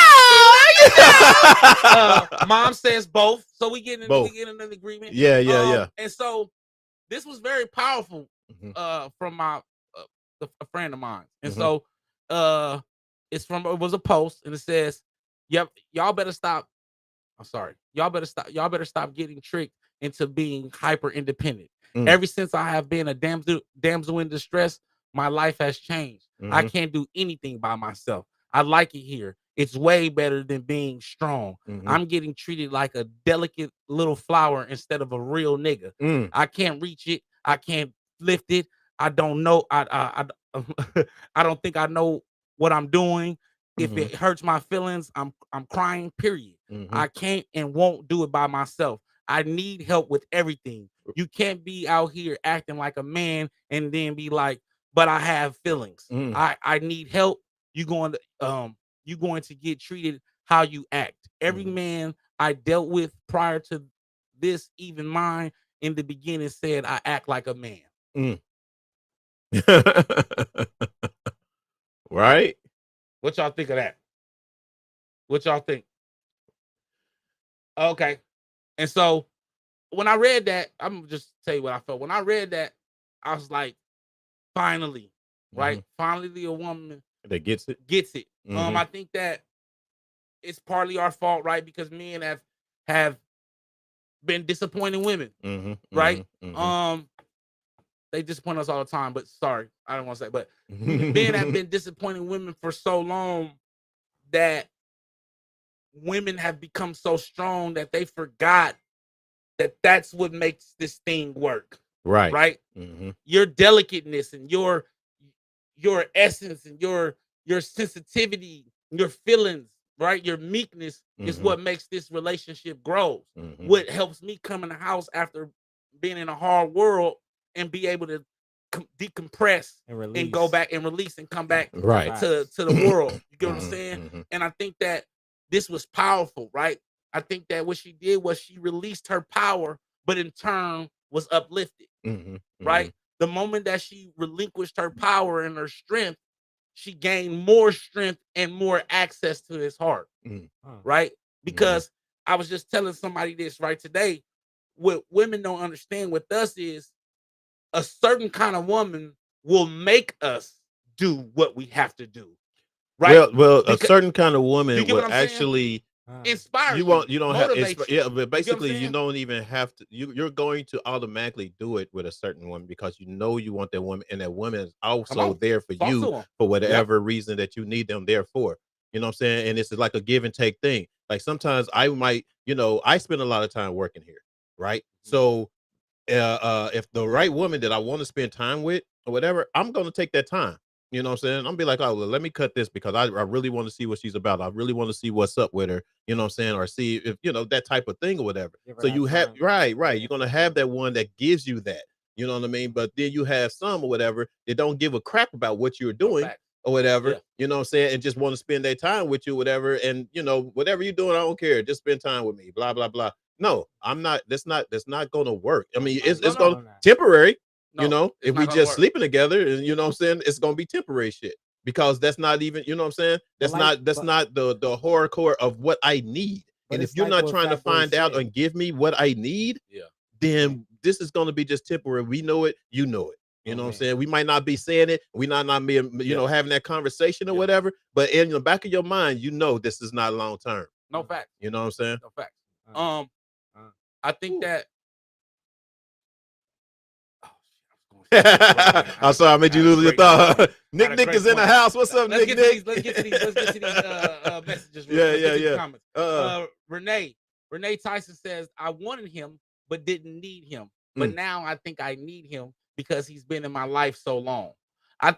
Mom says both, so we get an agreement.
Yeah.
And so this was very powerful from my a friend of mine, and so it was a post, and it says, "Yep, y'all better stop. I'm sorry, y'all better stop getting tricked into being hyper independent. Ever since I have been a damsel in distress, my life has changed. I can't do anything by myself. I like it here. It's way better than being strong. I'm getting treated like a delicate little flower instead of a real nigga. I can't reach it. I can't lift it. I don't know. I don't think I know what I'm doing. If it hurts my feelings, I'm crying, period. I can't and won't do it by myself. I need help with everything. You can't be out here acting like a man and then be like, but I have feelings. I need help. You're going to get treated how you act. Every man I dealt with prior to this, even mine in the beginning, said I act like a man.
Right?
What y'all think of that? What y'all think? Okay. And so when I read that, I'm gonna just tell you what I felt. When I read that, I was like, finally, right? Finally, a woman
that gets it.
I think that it's partly our fault, right? Because men have been disappointing women, right? They disappoint us all the time, but sorry, I don't want to say, but men have been disappointing women for so long that women have become so strong that they forgot that that's what makes this thing work.
Right.
Right. Your delicateness and your essence and your sensitivity, your feelings, right? Your meekness is what makes this relationship grow. What helps me come in the house after being in a hard world and be able to decompress and go back and release and come back to the world. You get what I'm saying? And I think that this was powerful, right? I think that what she did was she released her power, but in turn was uplifted, right? The moment that she relinquished her power and her strength, she gained more strength and more access to his heart, right? Because I was just telling somebody this right today. What women don't understand with us is a certain kind of woman will make us do what we have to do, right?
Well, a certain kind of woman will
actually inspire
you. You don't have, but basically you don't even have to. You're going to automatically do it with a certain woman because you know you want that woman, and that woman is also there for you for whatever reason that you need them there for. You know what I'm saying? And it's like a give and take thing. Like sometimes I might, I spend a lot of time working here, right? So if the right woman that I want to spend time with or whatever, I'm going to take that time. You know what I'm saying? I'm gonna be like, oh, well, let me cut this because I really want to see what she's about. I really want to see what's up with her. You know what I'm saying? Or see if, that type of thing or whatever. So you have, right. You're going to have that one that gives you that, you know what I mean? But then you have some or whatever that don't give a crap about what you're doing or whatever, you know what I'm saying? And just want to spend their time with you, whatever. And, whatever you're doing, I don't care. Just spend time with me, blah, blah, blah. No, I'm not. That's not going to work. I mean, it's going to temporary. If we just sleeping together, and you know what I'm saying, it's gonna be temporary shit because that's not even, you know what I'm saying, that's not the hardcore of what I need. And if you're not trying to find out and give me what I need, then this is gonna be just temporary. We know it, you know it. You know what I'm saying? We might not be saying it, we not be, having that conversation or whatever, but in the back of your mind, this is not long term.
No fact.
You know what I'm saying?
No fact. I think that.
I'm sorry, I made you lose your thought. Nick is in the house. What's up, Nick?
Let's get to these messages. Yeah. Renee Tyson says, I wanted him, but didn't need him. But now I think I need him because he's been in my life so long. I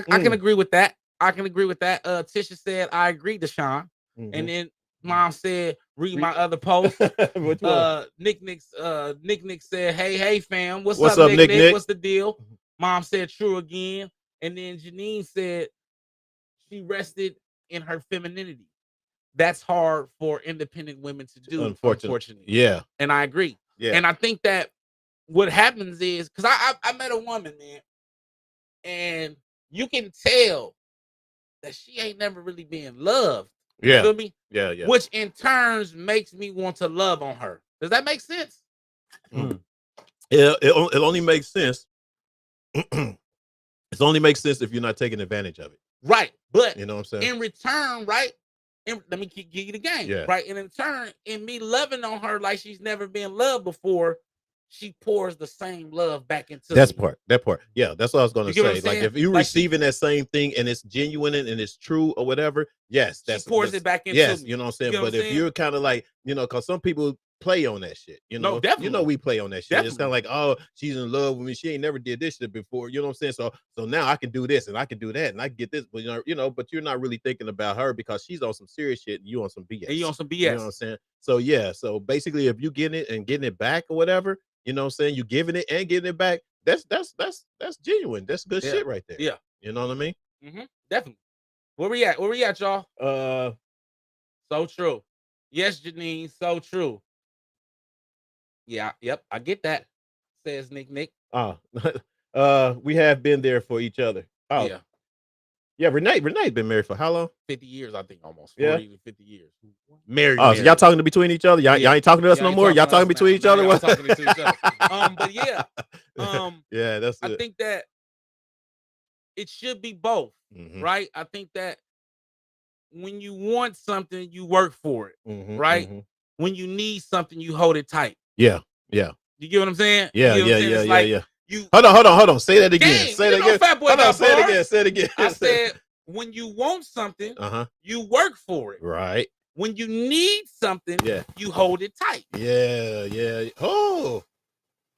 can agree with that. Tisha said, I agree, Deshaun. And then Mom said, read my other post. Nick said, hey fam, what's up, Nick? What's the deal? Mom said, true again. And then Janine said she rested in her femininity. That's hard for independent women to do, unfortunately.
Yeah.
And I agree.
Yeah.
And I think that what happens is, because I met a woman, man, and you can tell that she ain't never really been loved.
Yeah.
You feel me?
Yeah, yeah.
Which in turns makes me want to love on her. Does that make sense?
It only makes sense. It only makes sense if you're not taking advantage of it.
Right. But
you know what I'm saying?
In return, right? Let me give you the game.
Yeah.
Right. And in turn, in me loving on her like she's never been loved before, she pours the same love back into me.
That part. Yeah, that's what I was going to say. Like if you're
like
receiving that same thing and it's genuine and it's true or whatever, yes,
she pours it back into me.
You know what I'm saying?
You know
but if you're kind of like, because some people play on that shit,
No, definitely.
we play on that shit. Definitely. It's kind of like, oh, she's in love with me. She ain't never did this shit before. You know what I'm saying? So now I can do this and I can do that and I can get this, but but you're not really thinking about her because she's on some serious shit and you on some BS.
And you on some BS.
You know what I'm saying? So yeah, so basically if you getting it and getting it back or whatever, you know what I'm saying? You giving it and getting it back. That's genuine. That's good shit right there.
Yeah.
You know what I mean?
Mm-hmm. Definitely. Where we at? Where we at, y'all? So true. Yes, Janine. So true. Yeah. Yep. I get that. Says Nick.
We have been there for each other. Oh.
Yeah.
Yeah, Renee's been married for how long?
50 years, I think, almost 40 to 50 years.
Married. Oh, so y'all talking between each other? Y'all ain't talking to us no more? Y'all talking between each other?
Y'all talking to each other. But yeah.
Yeah, that's it.
I think that it should be both, right? I think that when you want something, you work for it, right? When you need something, you hold it tight.
Yeah, yeah.
You get what I'm saying?
Yeah,
you know
yeah. Hold on. Say that again. Say that again.
Hold on,
say it again.
I said, when you want something, you work for it.
Right.
When you need something, you hold it tight.
Yeah. Oh,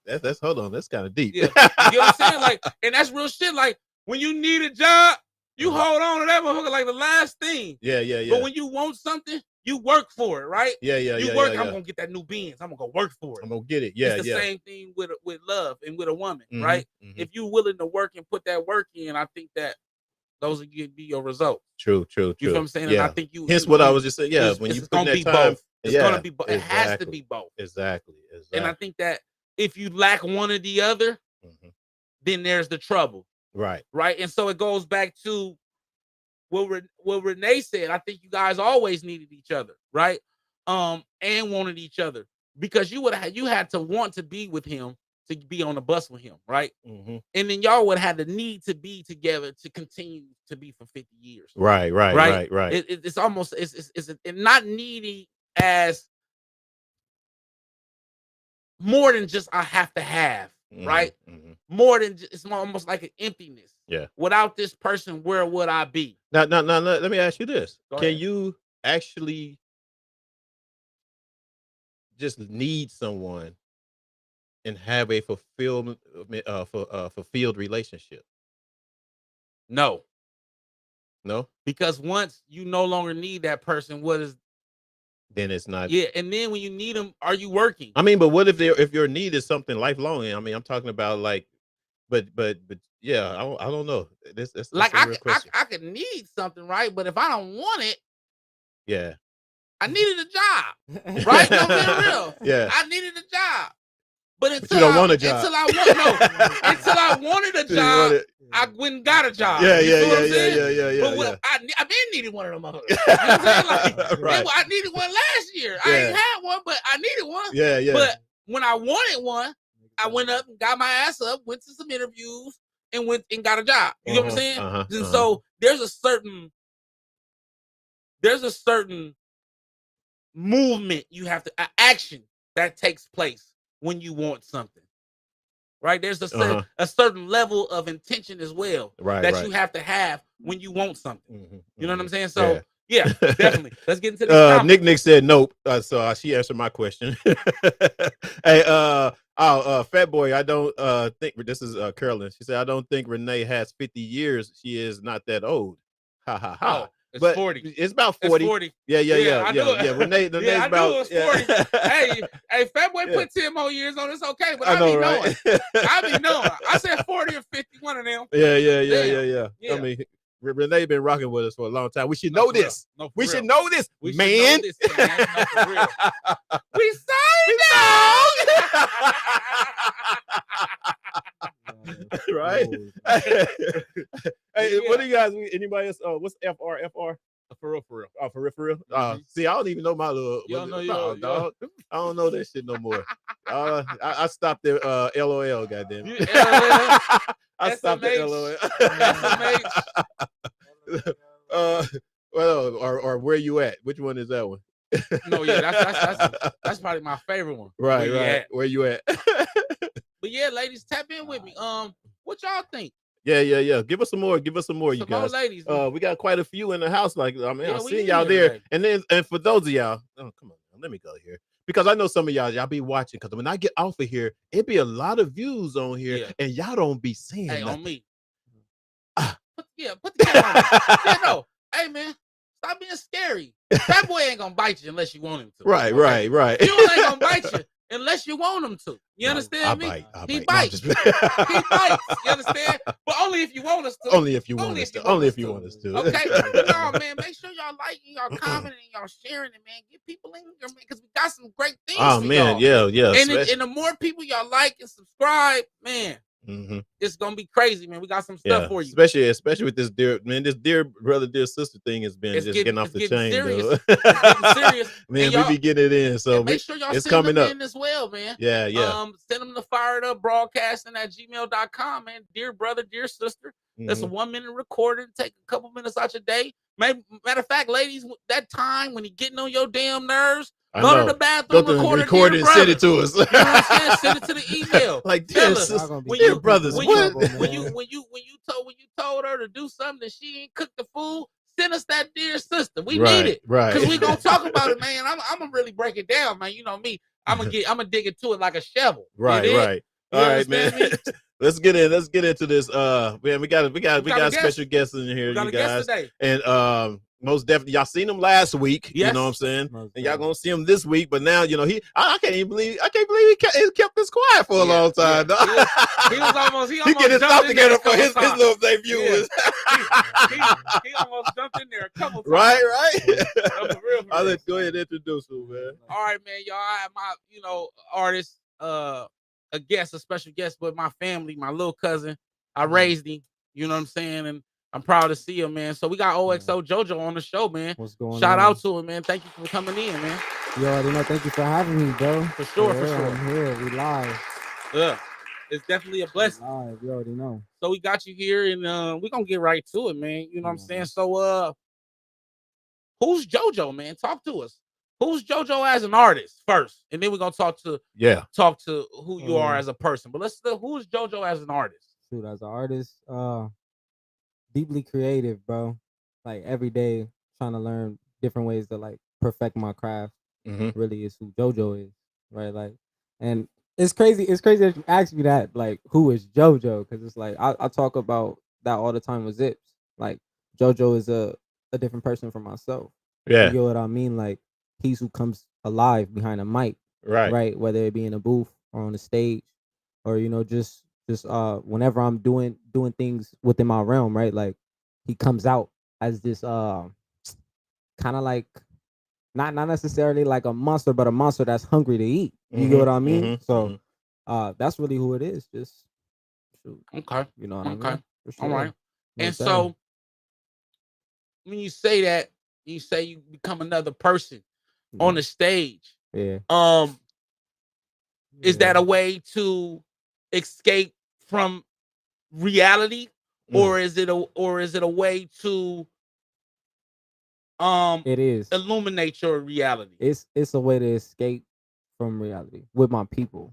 that's hold on. That's kind of deep.
Yeah. You get what I'm saying? Like, and that's real shit. Like, when you need a job, you hold on to that motherfucker like the last thing.
Yeah.
But when you want something, you work for it, right?
Yeah.
You work. I'm gonna get that new Benz. I'm gonna go work for it.
I'm gonna get it. Yeah.
It's the same thing with love and with a woman, right? If you're willing to work and put that work in, I think that those would be your results.
True.
You know what I'm saying?
Yeah.
And I think
Hence what I was just saying. Yeah, when you put that time,
both. It's gonna be both. It has to be both.
Exactly.
And I think that if you lack one or the other, then there's the trouble.
Right.
And so it goes back to what Renee said. I think you guys always needed each other, right? And wanted each other because you had to want to be with him to be on the bus with him, right? And then y'all would have the need to be together to continue to be for 50 years.
Right.
It's almost it's not needy as more than just I have to have, right? More than it's almost like an emptiness.
Yeah.
Without this person, where would I be?
Now, let me ask you this:
Go
Can
ahead.
you actually just need someone and have a fulfilled relationship?
No,
because
once you no longer need that person,
then it's not.
Yeah, and then when you need them, are you working?
I mean, but what if your need is something lifelong? I mean, I'm talking about like, but yeah, I don't know. That's
like
a real question.
I could need something, right? But if I don't want it,
yeah,
I needed a job, right? No, being real.
Yeah,
I needed a job, but
you don't want a job.
until I wanted a job, I went and got a job.
Yeah.
But I've been needed one of them motherfuckers. You know what I'm saying? Like,
right.
I needed one last year. I ain't had one, but I needed one.
Yeah.
But when I wanted one, I went up and got my ass up, went to some interviews, and went and got a job. You know what I'm saying? And so there's a certain movement you have to action that takes place when you want something. Right? There's a certain level of intention as well that you have to have when you want something. You know what I'm saying? So yeah, definitely. Let's get into this.
Nick said nope. So she answered my question. Hey, Fat Boy, I don't think this is Carolyn. She said, I don't think Renee has 50 years. She is not that old. Ha ha ha.
Oh, it's 40.
It's about 40.
It's 40.
Yeah. Renee's about.
Hey, Fat Boy put 10 more years on. It's okay, but I be knowing. I be knowing. I said 40 or 50, one of them.
Yeah. I mean, Renee been rocking with us for a long time. We should know this. We should know this, man.
We signed out.
Right? Hey, what do you guys? Anybody else? What's FR?
For real, for real.
Oh, for real. See, I don't even know my little.
You don't know
dog. I don't know that shit no more. I stopped at LOL. Goddamn. I stopped at LOL. Well, or where you at? Which one is that one?
No, yeah, that's probably my favorite one.
Right. Where you at?
But yeah, ladies, tap in with me. What y'all think?
Yeah. Give us some more. You guys.
More ladies.
We got quite a few in the house. Like, I mean, I see y'all
here,
there. Lady. And for those of y'all, oh, come on, let me go here. Because I know some of y'all be watching. Because when I get off of here, it be a lot of views on here, and y'all don't be seeing nothing.
On me. Put the camera on. Yeah, no. Hey, man, stop being scary. That boy ain't gonna bite you unless you want him to.
Right.
You ain't gonna bite you unless you want him to. You understand me? He bites. He bites. You understand? But only if you want us to.
Only if you want us to.
Okay. No, man. Make sure y'all liking, y'all commenting, y'all sharing it, man. Get people in here, man, because we got some great things.
Oh, man.
Y'all.
Yeah.
And the more people y'all like and subscribe, man. Mm-hmm. It's gonna be crazy, man. We got some stuff for you,
especially with this dear brother, dear sister thing has been getting off the chain.
Serious. It's serious.
Man, we be getting it in, so
make sure y'all
it's
send
coming
them
up
in as well, man.
Yeah.
Send them to firedupbroadcasting@gmail.com, man. Dear brother, dear sister. That's a 1 minute recording. Take a couple minutes out your day. Matter of fact, ladies, that time when he getting on your damn nerves. Go to the bathroom, record it, and
send it to us.
You know what I'm saying? Send it to the email.
Like, dear brothers,
when you told her to do something and she ain't cooked the food, send us that dear sister. We need it,
right?
Because we gonna talk about it, man. I'm gonna really break it down, man. You know me. I'm gonna dig into it like a shovel.
Right. All right, man. Let's get into this. Man, we got special guests in here, you guys, and most definitely, y'all seen him last week. Yes. You know what I'm saying? And y'all gonna see him this week. But now, I can't believe he kept this quiet for a long time. Yeah.
He was almost
he get his stuff together for his little debut.
Yeah. He almost jumped in there a couple times.
Right. I'll let go ahead and introduce him, man.
All right, man. Y'all, I have my artist, a special guest, but my family, my little cousin. I raised him. You know what I'm saying? And I'm proud to see him, man. So we got OXO JoJo on the show, man.
What's going on?
Shout out to him, man. Thank you for coming in, man.
You already know. Thank you for having me, bro.
For sure.
I'm here. We live.
Yeah. It's definitely a blessing.
Live. You already know.
So we got you here, and we're going to get right to it, man. You know what I'm saying? So who's JoJo, man? Talk to us. Who's JoJo as an artist first? And then we're going to talk to who you are as a person. But who's JoJo as an artist?
Shoot, as an artist, deeply creative, bro. Like every day trying to learn different ways to like perfect my craft. Really is who JoJo is, right? Like, and it's crazy that you ask me that, like, who is JoJo? Because it's like I talk about that all the time with Zips. Like, JoJo is a different person from myself.
Yeah.
You know what I mean? Like, he's who comes alive behind a mic. Right. Whether it be in a booth or on the stage, or just whenever I'm doing things within my realm, right? Like, he comes out as this kind of like not necessarily like a monster, but a monster that's hungry to eat. You get what I mean? So that's really who it is. Just shoot.
Okay.
You know what I mean? For sure.
All right. And so when you say that, you say you become another person on the stage.
Yeah.
Is that a way to escape from reality, or is it a way to
it is
illuminate your reality?
It's a way to escape from reality with my people.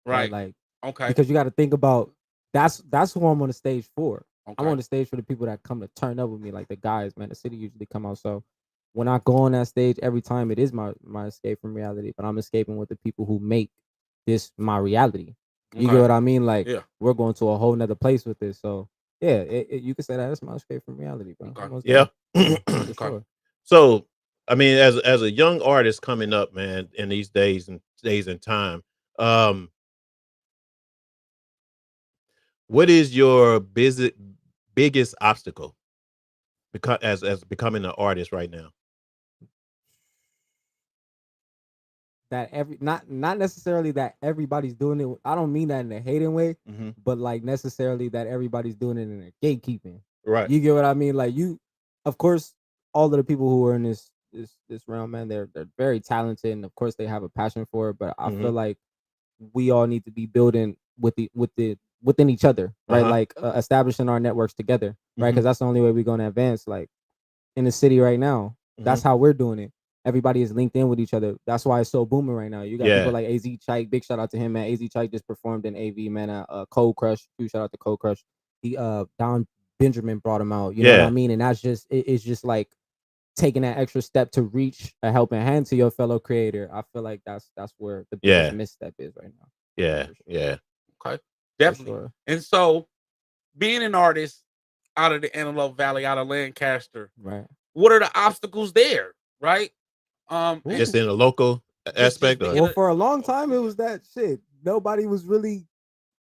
Right.
Like,
okay,
because you got to think about that's who I'm on the stage for.
Okay.
I'm on the stage for the people that come to turn up with me, like the guys, man. The city usually come out. So when I go on that stage, every time it is my escape from reality, but I'm escaping with the people who make this my reality. You get what I mean? Like, we're going to a whole nother place with this. So yeah, you could say that it's my escape from reality, bro.
Okay.
Yeah.
Okay.
Sure. So, I mean, as a young artist coming up, man, in these days and time, what is your biggest obstacle because as becoming an artist right now?
That not necessarily that everybody's doing it. I don't mean that in a hating way, but like necessarily that everybody's doing it in a gatekeeping.
Right.
You get what I mean? Like, of course, all of the people who are in this realm, man, they're very talented, and of course they have a passion for it. But I feel like we all need to be building within each other, right? Like establishing our networks together, right? Because that's the only way we're gonna advance. Like in the city right now, that's how we're doing it. Everybody is linked in with each other. That's why it's so booming right now. You got people like AZ Chike. Big shout out to him, man. AZ Chike just performed in AV, man. Cold Crush. Huge shout out to Cold Crush. He Don Benjamin brought him out. You know what I mean? And that's just it's just like taking that extra step to reach a helping hand to your fellow creator. I feel like that's where the biggest misstep is right now.
Yeah.
Okay. Definitely.
Sure.
And so being an artist out of the Antelope Valley, out of Lancaster,
right?
What are the obstacles there? Right?
Just in a local aspect.
Well, for a long time it was that shit. Nobody was really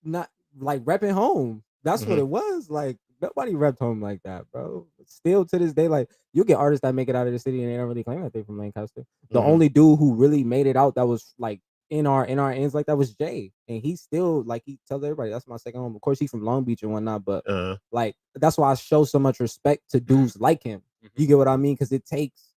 not like repping home. That's what it was. Like nobody repped home like that, bro. Still to this day, like you get artists that make it out of the city and they don't really claim that they're from Lancaster. The only dude who really made it out that was like in our ends like that was Jay, and he still like he tells everybody that's my second home. Of course, he's from Long Beach and whatnot, but like that's why I show so much respect to dudes like him. You get what I mean? Because it takes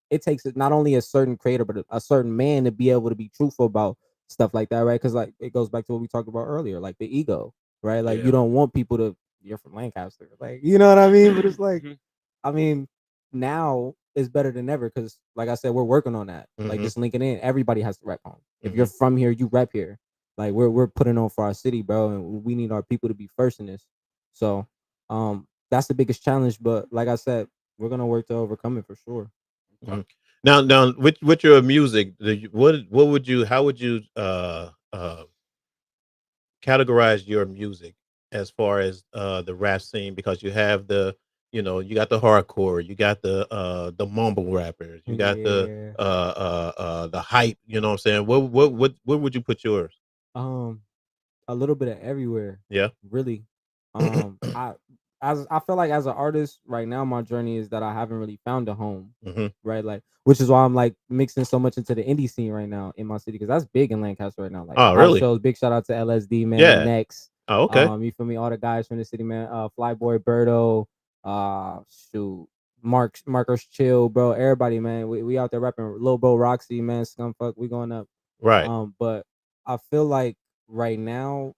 not only a certain creator but a certain man to be able to be truthful about stuff like that, right? Because like it goes back to what we talked about earlier, like the ego, right? Like you don't want people to you're from Lancaster, like you know what I mean? But it's like I mean now it's better than ever because like I said, we're working on that. Like just linking in, everybody has to rep home. If you're from here, you rep here. Like we're putting on for our city, bro, and we need our people to be first in this. So that's the biggest challenge. But like I said, we're gonna work to overcome it for sure.
Now with your music, how would you categorize your music as far as the rap scene? Because you have you got the hardcore, you got the mumble rappers, you got the hype. You know what I'm saying? What would you put yours?
A little bit of everywhere.
Yeah,
really. I feel like as an artist right now, my journey is that I haven't really found a home, right? Like, which is why I'm like mixing so much into the indie scene right now in my city because that's big in Lancaster right now. Like,
really?
Shows, big shout out to LSD, man. Next.
Oh, okay.
You feel me? All the guys from the city, man. Flyboy Birdo, Marcus Chill, bro. Everybody, man. We out there rapping. Lil Bro Roxy, man. Scumfuck. We going up.
Right.
But I feel like right now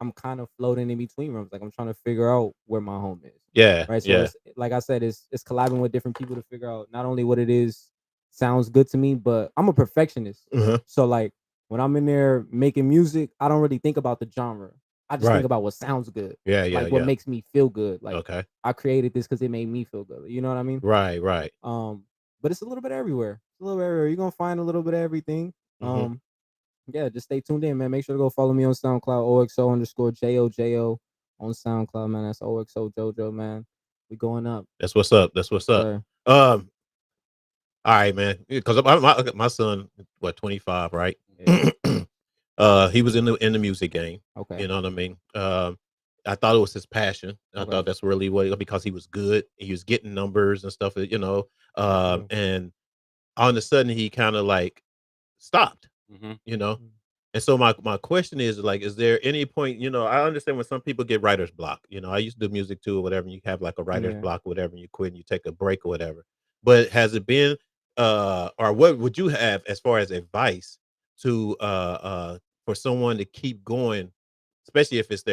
I'm kind of floating in between rooms. Like I'm trying to figure out where my home is.
Yeah.
Right. So it's, like I said, it's collabing with different people to figure out not only what it is sounds good to me, but I'm a perfectionist. So like when I'm in there making music, I don't really think about the genre. I just think about what sounds good. Like what makes me feel good. Like I created this because it made me feel good. You know what I mean?
Right.
But it's a little bit everywhere. It's a little bit everywhere. You're gonna find a little bit of everything. Yeah, just stay tuned in, man. Make sure to go follow me on SoundCloud, OXO_JOJO on SoundCloud, man. That's OXO JoJo, man. We going up.
That's what's up.
Sure.
All right, man. Because my son, 25, right?
Yeah.
He was in the music game.
Okay.
You know what I mean? I thought it was his passion. I thought that's really what because he was good. He was getting numbers and stuff, and all of a sudden he kind of like stopped. And so my question is like, is there any point, I understand when some people get writer's block, I used to do music too or whatever, and you have like a writer's block or whatever, and you quit and you take a break or whatever. But has it been or what would you have as far as advice to for someone to keep going, especially if it's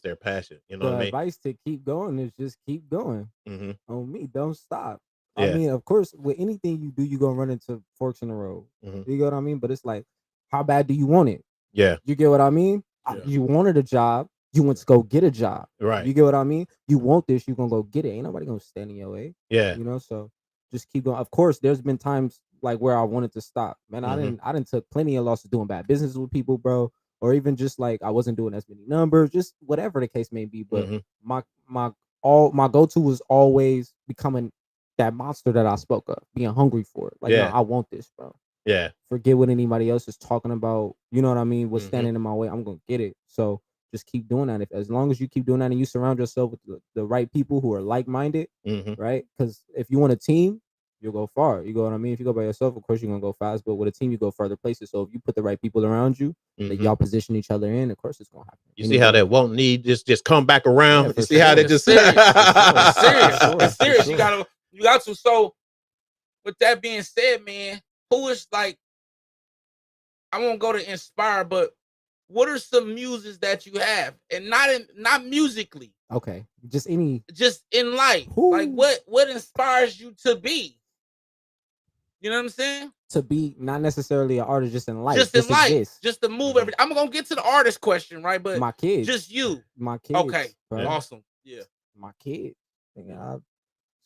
their passion? You know what I mean?
Advice to keep going is just keep going. On me, don't stop.
Yeah.
I mean, of course, with anything you do, you're gonna run into forks in the road. You get what I mean? But it's like, how bad do you want it?
Yeah.
You get what I mean? You wanted a job, you went to go get a job.
Right.
You get what I mean? You want this, you're gonna go get it. Ain't nobody gonna stand in your way.
Yeah.
So just keep going. Of course, there's been times like where I wanted to stop. Man, I didn't took plenty of losses doing bad business with people, bro. Or even just like I wasn't doing as many numbers, just whatever the case may be. But my go-to was always becoming that monster that I spoke of, being hungry for it. Like, no, I want this, bro.
Yeah.
Forget what anybody else is talking about. You know what I mean? What's standing in my way? I'm gonna get it. So just keep doing that. As long as you keep doing that and you surround yourself with the right people who are like-minded, right? Because if you want a team, you'll go far. You go what I mean? If you go by yourself, of course you're gonna go fast. But with a team, you go further places. So if you put the right people around you, that y'all position each other in, of course it's gonna happen.
You see how that won't need just come back around. You see how they just
serious. You You got to. So, with that being said, man, who is like, I won't go to inspire, but what are some muses that you have, and not musically?
Okay, just
in life. Ooh. Like what inspires you to be? You know what I'm saying?
To be not necessarily an artist, just in life.
Just in life. Just to move everything. I'm gonna get to the artist question, right? But
my kids.
Just you.
My kids.
Okay.
Bro.
Awesome. Yeah.
My kids. It's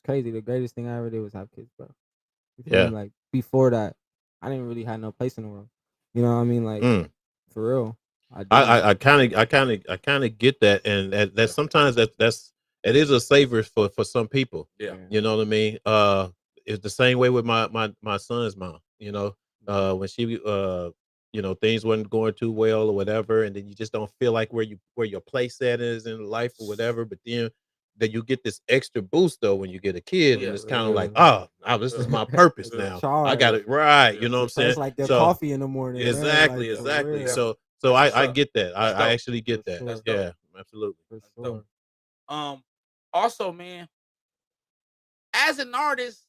crazy. The greatest thing I ever did was have kids, bro.
Yeah.
Like before that, I didn't really have no place in the world. You know what I mean? Like for real.
I kind of get that, and that sometimes it is a savior for some people.
Yeah.
You know what I mean? It's the same way with my son's mom. You know, when she you know, things wasn't going too well or whatever, and then you just don't feel like where your place at is in life or whatever. But then you get this extra boost though when you get a kid, and it's kind of like, oh, this is my purpose now. I got it right. You know what I'm saying?
It's like their coffee in the morning.
Exactly,
like,
exactly. So I get that. I actually get that.
Sure.
Yeah, absolutely.
For sure.
Also, man, as an artist,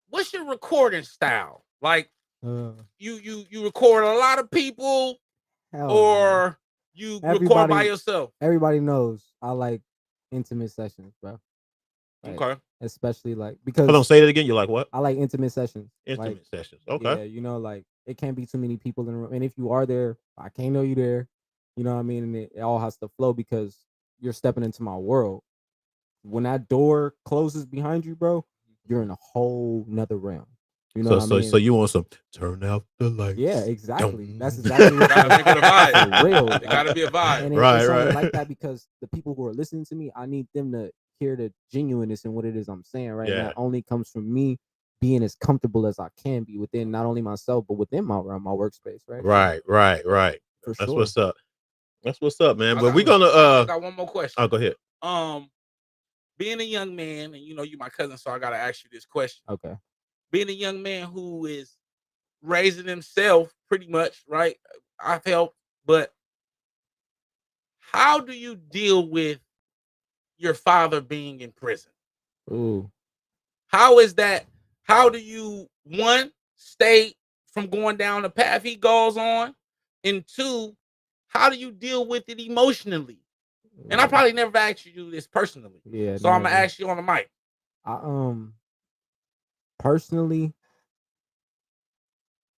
what's your recording style? Like, you record a lot of people, or you record by yourself?
Everybody knows I like intimate sessions, bro. Like,
okay.
Especially like because
hold on, say that again. You like what?
I like intimate sessions.
Intimate sessions. Okay.
Yeah, you know, like it can't be too many people in the room, and if you are there, I can't know you there. You know what I mean? And it all has to flow because you're stepping into my world. When that door closes behind you, bro, you're in a whole nother realm. You know what I mean?
So you want some turn out the lights?
Yeah, exactly. That's exactly what
gotta make it a vibe.
For real.
It gotta be a vibe.
And it's like that because the people who are listening to me, I need them to hear the genuineness in what it is I'm saying, right?
Yeah.
And that only comes from me being as comfortable as I can be within not only myself, but within my realm, my workspace, right?
Right.
For
That's
sure.
what's up. That's what's up, man. But we're gonna I
got one more question.
Oh, go ahead.
Being a young man, and you know you my cousin, so I gotta ask you this question.
Okay.
Being a young man who is raising himself pretty much, right? I've helped, but how do you deal with your father being in prison?
Ooh.
How is that? How do you, one, stay from going down the path he goes on? And two, how do you deal with it emotionally? And I probably never asked you this personally.
Yeah.
So I'm gonna ask you on the mic.
Personally,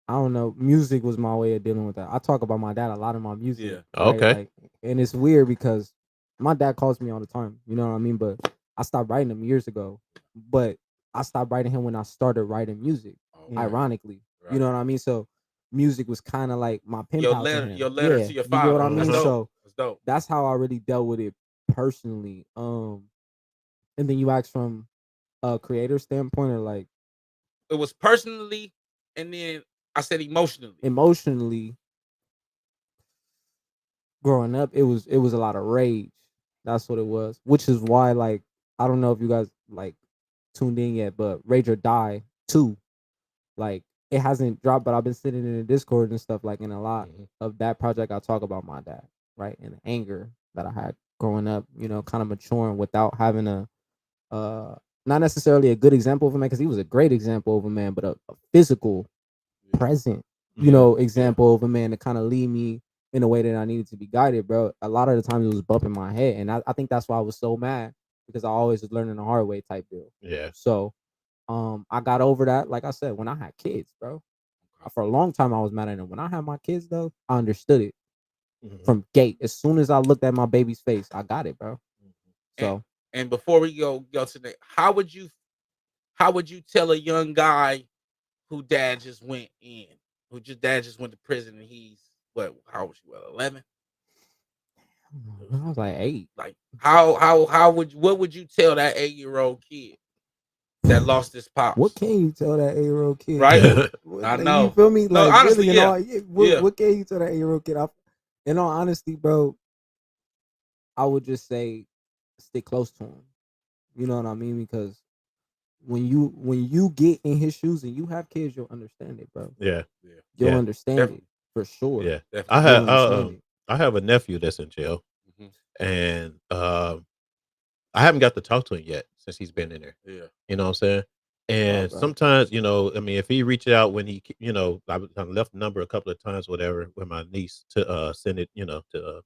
I don't know. Music was my way of dealing with that. I talk about my dad a lot in my music.
Yeah.
Right?
Okay.
Like, and it's weird because my dad calls me all the time. You know what I mean? But I stopped writing him years ago. But I stopped writing him when I started writing music. Ironically, you know what I mean? So music was kind of like my pen pal to him.
Your letter to your father.
You know what I mean?
That's
So
dope.
that's how I really dealt with it personally. And then you ask from a creator standpoint, or like
it was personally, and then I said emotionally.
Emotionally, growing up, it was a lot of rage. That's what it was. Which is why, like, I don't know if you guys like tuned in yet, but Rage or Die 2, like, it hasn't dropped, but I've been sitting in the Discord and stuff, like, in a lot of that project. I talk about my dad, right, and the anger that I had growing up, you know, kind of maturing without having a not necessarily a good example of a man, because he was a great example of a man, but a physical present, you know, example of a man to kind of lead me in a way that I needed to be guided, bro. A lot of the times it was bumping my head, and I think that's why I was so mad, because I always was learning the hard way type deal.
Yeah.
So I got over that, like I said, when I had kids, bro. For a long time I was mad at him. When I had my kids though, I understood it from gate. As soon as I looked at my baby's face, I got it, bro. So
and before we go to the, how would you tell a young guy who dad just went to prison, and he's how old was you? 11?
I was like 8.
Like what would you tell that 8-year-old kid that lost his pops?
What can you tell that 8-year-old kid?
Right? I know.
You feel me? Like,
no, honestly,
really, what can you tell that 8-year-old kid? In all honesty, bro, I would just say stick close to him. You know what I mean? Because when you get in his shoes and you have kids, you'll understand it, bro.
Yeah.
You'll understand it for sure.
Yeah.
Definitely.
I have a nephew that's in jail, and I haven't got to talk to him yet since he's been in there.
Yeah.
You know what I'm saying? And sometimes, you know, I mean, if he reached out when he, you know, I left the number a couple of times, whatever, with my niece to send it, you know, to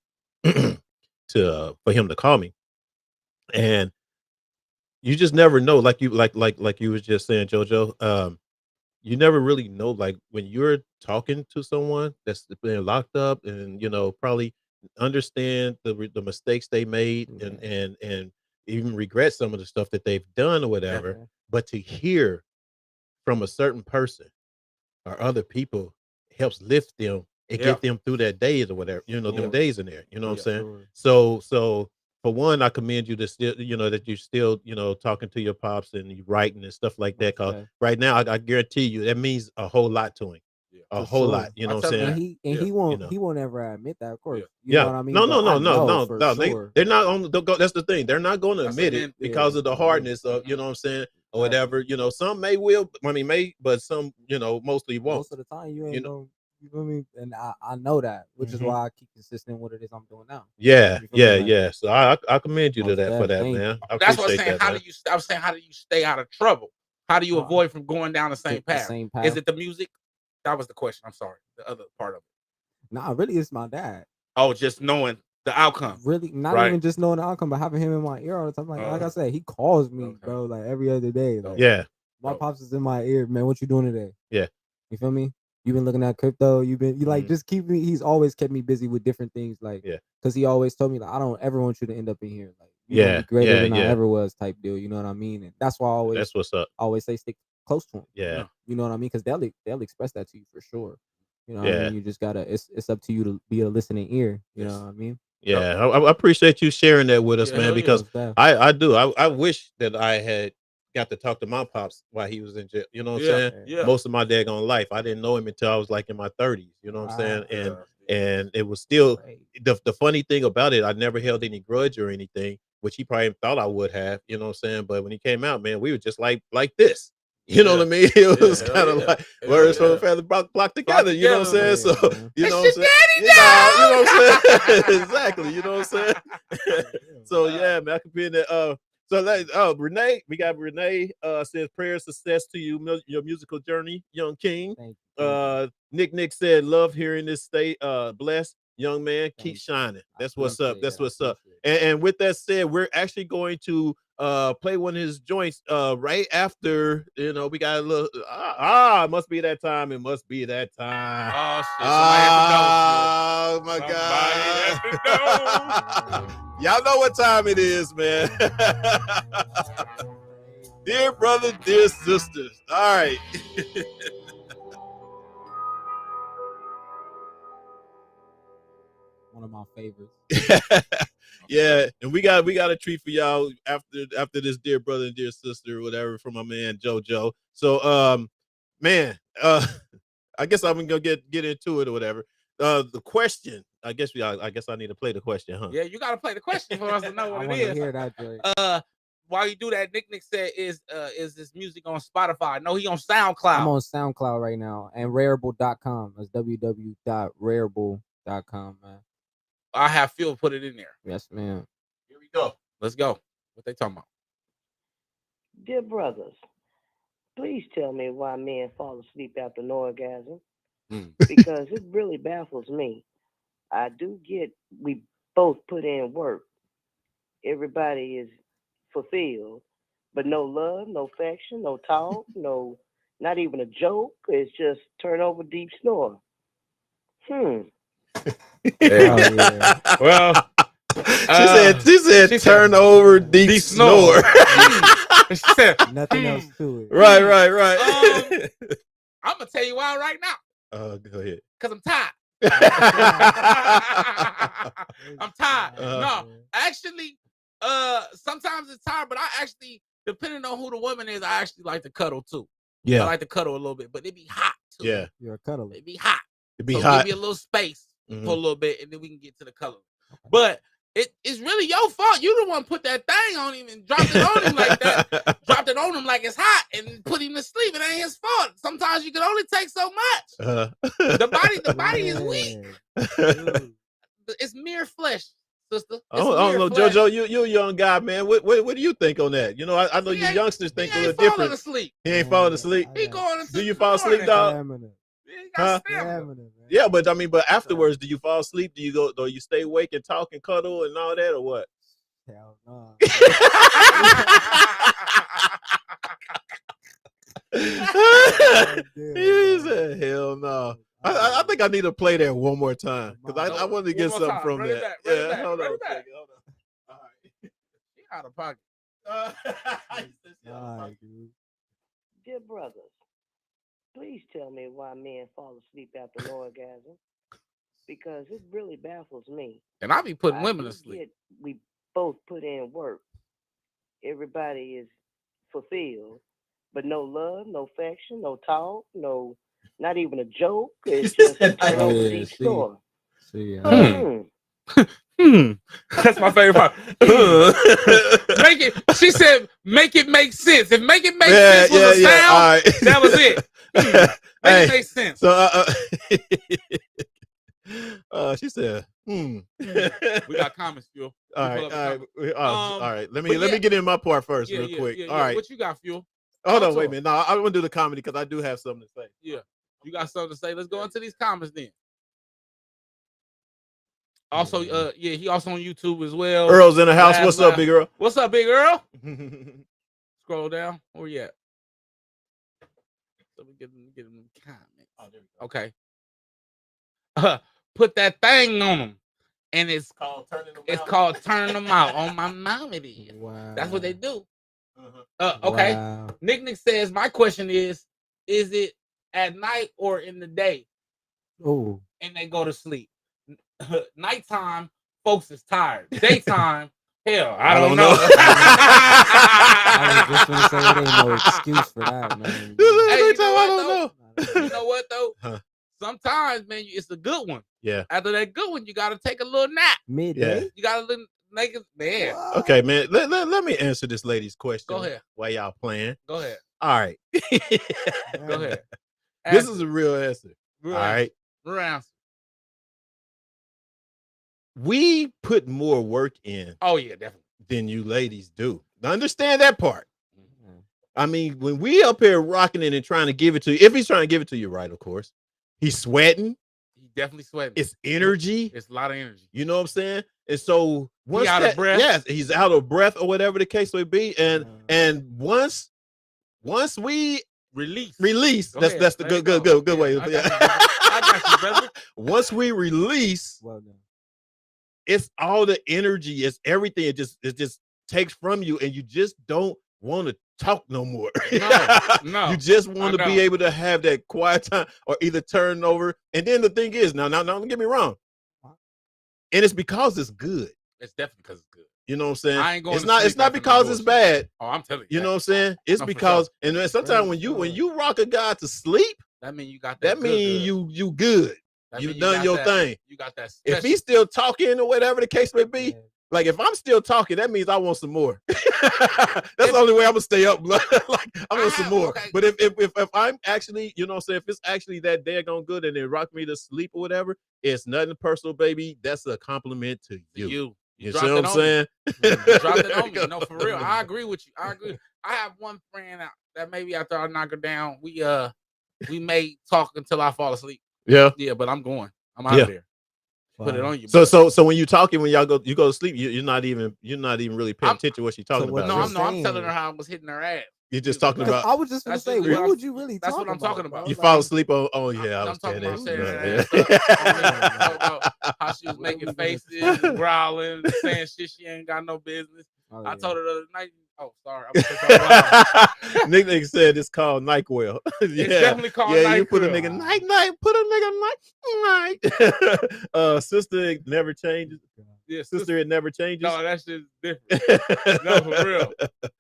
to for him to call me. And you just never know, like you was just saying, JoJo. You never really know, like when you're talking to someone that's been locked up, and you know probably understand the mistakes they made, and even regret some of the stuff that they've done or whatever. But to hear from a certain person or other people helps lift them and get them through that days or whatever, you know, them days in there. You know what I'm saying? So for one, I commend you to still, you know, that you're still, you know, talking to your pops and you writing and stuff like that. Cause right now, I guarantee you that means a whole lot to him. A whole lot. You know what I'm saying?
And he won't he won't ever admit that, of course. You
Yeah.
know what I mean?
No.
Sure.
They're not on. That's the thing. They're not going to admit it because of the hardness of, you know what I'm saying, or whatever. You know, some will. I mean, may, but some, you know, mostly won't.
Most of the time, you ain't know. You feel me? And I know that, which is why I keep consistent with what it is I'm doing now.
Yeah. So I commend you to that for that, man.
That's what I'm saying. How do you stay out of trouble? How do you avoid from going down the same path? Is it the music? That was the question. I'm sorry. The other part of it.
Nah, really, it's my dad.
Oh, just knowing the outcome.
Really, not even just knowing the outcome, but having him in my ear all the time. Like I said, he calls me, bro, like every other day. Like, my pops is in my ear, man. What you doing today?
Yeah.
You feel me? You've been looking at crypto. You like just keep me. He's always kept me busy with different things, like because he always told me like I don't ever want you to end up in here, like you're gonna be greater than I ever was, type deal. You know what I mean? And that's why I always
that's what's up.
Always say stick close to him.
Yeah.
You know what I mean? Because they'll express that to you for sure. You know what I mean? You just gotta. It's up to you to be a listening ear. You know what I mean?
Yeah, I appreciate you sharing that with us, man. Because I do. I wish that I had got to talk to my pops while he was in jail. You know what I'm saying?
Yeah.
Most of my daggone life, I didn't know him until I was like in my 30s. You know what I'm saying? And it was still the funny thing about it. I never held any grudge or anything, which he probably thought I would have. You know what I'm saying? But when he came out, man, we were just like this. You know what I mean? It was kind of like words from a feather block together. You know what I'm saying? So you know what I'm saying? You know what I'm saying? Exactly. You know what I'm saying? So yeah, man, I could be in there. So Renee, we got Renee says prayer success to you, your musical journey, young king. Nick said love hearing this state. Blessed young man, keep shining. That's what's up. That's what's up. And with that said, we're actually going to play one of his joints right after, you know, we got a little it must be that time. It must be that time.
Oh shit.
Oh my God. Y'all know what time it is, man. Dear brother, dear sisters. All right.
One of my favorites.
Yeah, and we got a treat for y'all after this, dear brother and dear sister or whatever, from my man JoJo. So man, I guess I'm gonna get into it or whatever. The question, I guess I need to play the question, huh?
Yeah, you gotta play the question for us to know what it is.
Hear that,
while you do that, Nick said, is this music on Spotify? No, he on SoundCloud.
I'm on SoundCloud right now and rareable.com. That's www.rareable.com, man.
I have Phil put it in there.
Yes, man.
Here we go. Let's go. What they talking about?
Dear brothers, please tell me why men fall asleep after no orgasm. Because it really baffles me. I do get we both put in work. Everybody is fulfilled, but no love, no affection, no talk, no, not even a joke. It's just turn over, deep snore.
Yeah. Well,
she said turn over, deep snore.
She said
nothing else to it.
Right.
I'm gonna tell you why right now.
Go ahead.
Because I'm tired. I'm tired. No, actually, sometimes it's tired, but I actually, depending on who the woman is, I actually like to cuddle too.
Yeah,
I like to cuddle a little bit, but it be hot too.
Yeah,
you're a cuddler.
It be hot.
It be hot.
Give me a little space for a little bit, and then we can get to the color. But it's really your fault. You the one put that thing on him and dropped it on him like that. Dropped it on him like it's hot and put him to sleep. It ain't his fault. Sometimes you can only take so much. The body is weak. It's mere flesh. sister.
I don't know, JoJo. You a young guy, man. What do you think on that? You know, I know you youngsters think a little different.
Asleep.
He ain't falling asleep.
He going to
do you fall asleep, dog? Huh? Yeah, but I mean, but afterwards, do you fall asleep? Do you go? Do you stay awake and talk and cuddle and all that, or what?
Hell no.
He said, "Hell no." I think I need to play that one more time because I wanted to get something from that. Yeah, hold on. All right.
Out of pocket.
Dear brothers, please tell me why men fall asleep after an orgasm, because it really baffles me.
And I be putting women to sleep.
We both put in work. Everybody is fulfilled, but no love, no affection, no talk, no, not even a joke. It's just store.
That's my favorite part. Make it. She said, "Make it make sense." If "make it make sense" was a sound, right. That was it. Make it make sense.
So, she said,
We got comments, Fuel.
All right. Let me get in my part first, real quick. All right.
What you got, Fuel?
Hold on, wait a minute. No, I want to do the comedy because I do have something to say.
Yeah, you got something to say. Let's go into these comments then. Also, he also on YouTube as well.
Earl's in the house. What's up, Big Earl?
What's up, Big Earl? Scroll down. Where you at? So we get them comments. Oh, there we go. Okay. Put that thing on them, and it's called turning them out. On my mom, it is. Wow. That's what they do. Okay. Wow. Nick says, my question is it at night or in the day?
Oh.
And they go to sleep. Nighttime, folks is tired. Daytime, hell, I don't know.
I was just gonna say it ain't no excuse for that, man.
Hey, you know what though? Sometimes, man, it's a good one.
Yeah.
After that good one, you gotta take a little nap.
Midday.
You gotta make it, man.
Okay, man. Let me answer this lady's question.
Go ahead.
While y'all playing.
Go ahead.
All right.
Go ahead.
This is a real answer. All right.
Real answer.
We put more work in.
Oh yeah, definitely.
Than you ladies do. Now understand that part. Mm-hmm. I mean, when we up here rocking it and trying to give it to you, if he's trying to give it to you right, of course, he's sweating.
He's definitely sweating.
It's energy.
It's a lot of energy.
You know what I'm saying? And so once
out of breath.
Yes, he's out of breath or whatever the case may be. And once we release, that's the good way.
I got you, brother.
Once we release,
well done.
It's all the energy, it's everything. It just takes from you, and you just don't want to talk no more.
No.
You just want to be able to have that quiet time or either turn over. And then the thing is, now don't get me wrong. And it's because it's good.
It's definitely because it's good.
You know what I'm saying?
I ain't going
it's not because it's bad.
Oh, I'm telling you.
You know what I'm saying? It's because and then sometimes when you rock a guy to sleep,
that means you got
that. That means you good. You've done your thing.
You got that.
If he's still talking or whatever the case may be, like if I'm still talking, that means I want some more. That's the only way I'm gonna stay up. Like I want some more. Okay. But if I'm actually, you know what I'm saying, if it's actually that daggone good and it rock me to sleep or whatever, it's nothing personal, baby. That's a compliment to you. You see what I'm saying?
You dropped it on me. No, for real. I agree with you. I agree. I have one friend that maybe after I knock her down, we may talk until I fall asleep.
Yeah,
but I'm going. I'm out of there. Put it on you.
So when you talking, when y'all go to sleep, you're not even really paying attention to what she's talking about.
No, I'm telling her how I was hitting her ass.
You're just talking about.
I was just gonna say, what would you really?
That's what I'm talking about.
You fall asleep on. Oh yeah, I was
talking about
saying
how she was making faces, growling, saying shit she ain't got no business. I told her the other night. Oh, sorry.
Nick said it's called NyQuil.
It's definitely called NyQuil.
You put a nigga night. Put a nigga night. Sister never changes.
Yeah,
sister, it never changes.
No, that shit's different. No, for real.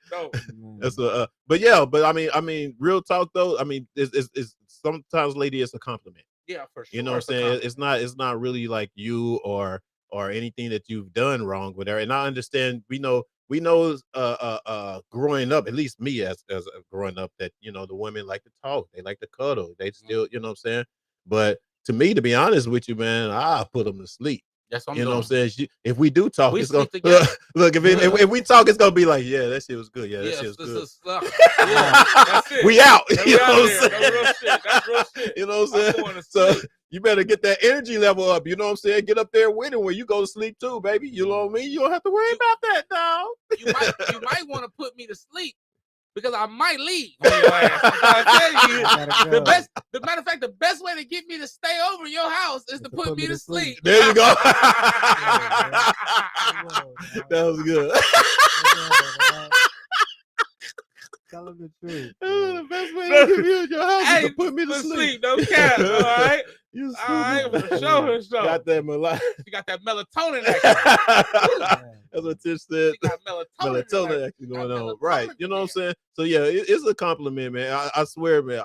No.
That's but I mean, real talk though. I mean, it's sometimes, lady, it's a compliment.
Yeah, for sure.
You know what I'm saying? It's not really like you or anything that you've done wrong with her. And I understand. We know growing up, at least me as growing up, that the women like to talk, they like to cuddle, they still, you know what I'm saying. But to me, to be honest with you, man, I put them to sleep.
Yes, I'm
you know
doing.
what I'm saying? If we do talk,
We
it's gonna
sleep together.
look. If we talk, it's gonna be like, yeah, that shit was good. Yeah, that shit was good.
Yeah, that's it.
We out.
Yeah,
You
we
know
out
what I'm
there.
saying?
That's real shit. That's real shit.
You know what I'm
I'm
saying?
going to
So
sleep.
you better get that energy level up. You know what I'm saying? Get up there with it when you go to sleep too, baby. You know what I mean? You don't have to worry about that, dog.
You might want to put me to sleep because I might leave on your ass. I tell you, the matter of fact, the best way to get me to stay over your house is to put me to sleep.
There you go. That was good.
Tell him the truth.
The best way to get me in your house is to put me to sleep.
No cap. All right.
You
all right, for sure.
Got that
You got that melatonin action.
That's what Tish said. Melatonin actually going on. Right. You know what I'm saying? So yeah, it's a compliment, man. I swear, man.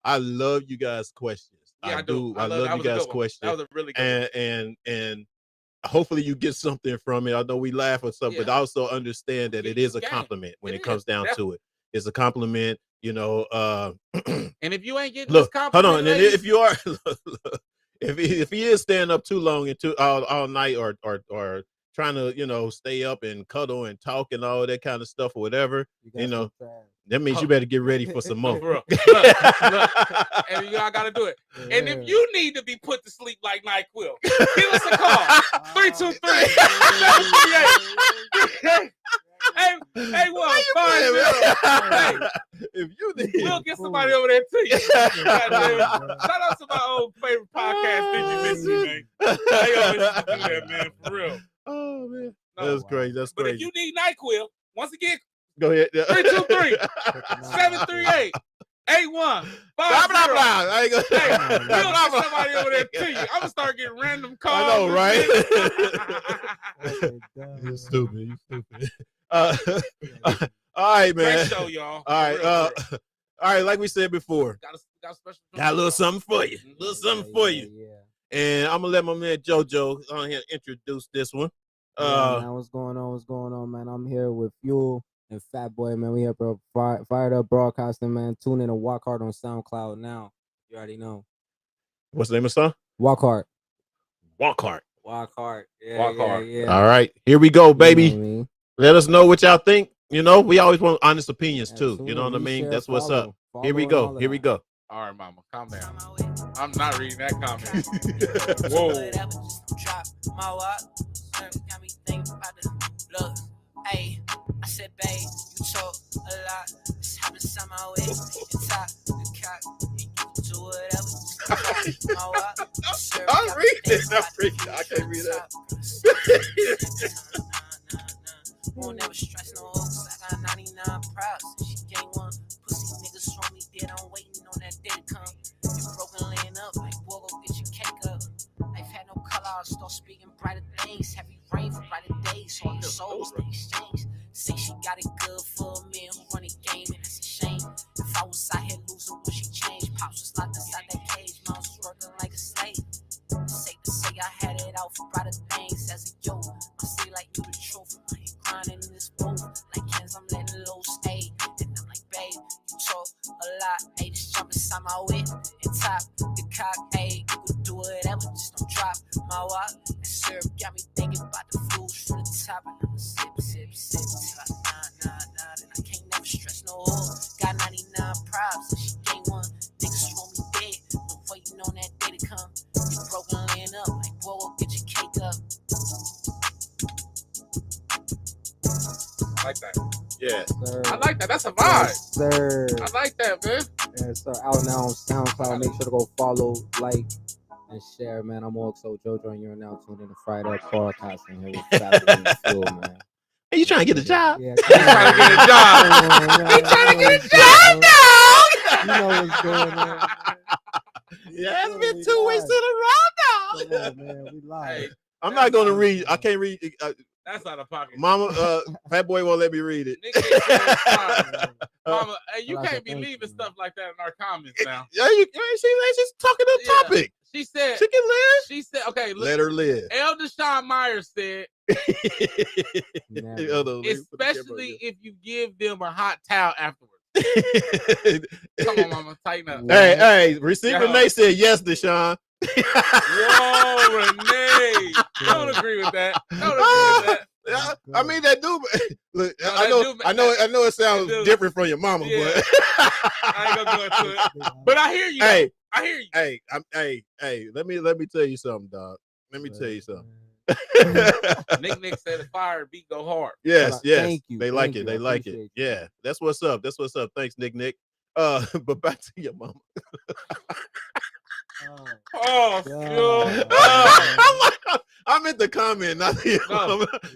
I love you guys' questions.
Yeah,
I do. I love you
that was a
guys'
good one.
questions.
That was a really good one.
And hopefully you get something from it. I know we laugh or something, but I also understand that it is a compliment when it comes down to it. It's a compliment, you know.
And if you ain't getting
look,
this compliment,
hold on. And if you are, if he is staying up too long and all night or trying to, you know, stay up and cuddle and talk and all that kind of stuff or whatever, you know, that means you better get ready for some more.
Look, and you all gotta do it. Yeah. And if you need to be put to sleep like NyQuil, give us a call. 323-738. Hey,
if you need,
we'll get somebody over there to you. Shout out to my old favorite podcast, Did You Miss Me, man? They always used to do that, man, for real.
Oh man, that's crazy. That's
but
crazy.
If you need NyQuil, once again,
go ahead.
323-738-8150. Hey, we'll get somebody over there to you. I'm gonna start getting random calls.
I know, right? You're stupid. You stupid. All right, man.
Great show, y'all.
All right, all right. Like we said before, got a little something for you. A little something for you. And I'm gonna let my man JoJo on here introduce this one.
Man, what's going on? What's going on, man? I'm here with Fuel and Fat Boy, man. We here, bro. Fired Up Broadcasting, man. Tune in to Walk Hard on SoundCloud now. You already know.
What's the name of the song?
Walk Hard.
Walk Hard.
Walk Hard. Yeah,
Walk Hard.
Yeah.
All right, here we go, baby.
You know what I mean?
Let us know what y'all think. You know, we always want honest opinions too.
Absolutely.
You know what I mean?
Share,
That's what's
follow,
up. Here we go. Here we go.
All right, mama, calm down. I'm not reading that comment. Whoa.
Hey, I said, babe, you talk a lot. It's happening some my way. And top the cock. And you do whatever.
I'm reading. I can't read that.
Won't never stress no hopes. I got 99 props. She gave one. Pussy niggas saw me dead. I'm waiting on that day to come. You broken laying up. Like, boy, go get your cake up. Life had no color. I'll start speaking brighter things. Heavy rain for brighter days. All the souls they exchange. Say she got it good for a man who run a game, and it's a shame. If I was out here losing, would she change? Pops was locked inside that cage. Moms was working like a slave. It's safe to say I had it out for brighter things. As a yo, I say like you the truth. I ain't grinding in this booth. Like hands, I'm letting low stay. And I'm like, babe, you talk a lot. Hey, just jump inside my whip and top the cock. Hey, you could do whatever, just don't drop my walk. And syrup got me thinking about the fools from the top. And I'ma sip till I nah. Then I can't never stress no hoe. Got 99 props, and she ain't one. Niggas want me dead. No waiting on that day to come. You broken laying up, like, whoa, get your cake up.
I like that.
Yeah.
Sir.
I like that. That's a vibe.
Yes, sir.
I like that, man.
Yeah, so out now on SoundCloud. Make sure to go follow, like, and share, man. I'm also JoJo, and you're now tuned in to Fried Up Broadcasting here with Fat Boy and Fuel, man.
Hey, you trying to get a job?
Yeah,
He's trying to get a job. He's trying to get a job, dog.
You know what's going on.
Yeah, it's been 2 weeks in a row now.
Come on, man. We live.
Hey,
I'm not going to read. I can't read.
that's out of pocket.
Mama, Fat Boy won't let me read it.
Mama, hey, you can't be leaving stuff like that in our comments now.
Yeah, she's talking to the topic.
She said,
she can live.
She said, okay, look,
let her live.
Elder Sean Myers said, especially if you give them a hot towel afterwards. Come on, mama, tighten up.
Hey, Receiver May said yes, Deshaun.
Whoa, Renee. Don't agree with that. Don't agree with that.
I mean that do. Look,
No,
I know it sounds different from your mama,
Yeah.
but
I ain't gonna go into it. But I hear you.
Hey,
I hear you.
Hey. Let me tell you something, dog. Let me tell you something.
Nick said the fire beat go hard.
Yes.
Thank you.
They like
Thank
it.
you.
They
I
like it.
appreciate
Yeah, that's what's up. That's what's up. Thanks, Nick. But back to your mama. I meant the comment, not the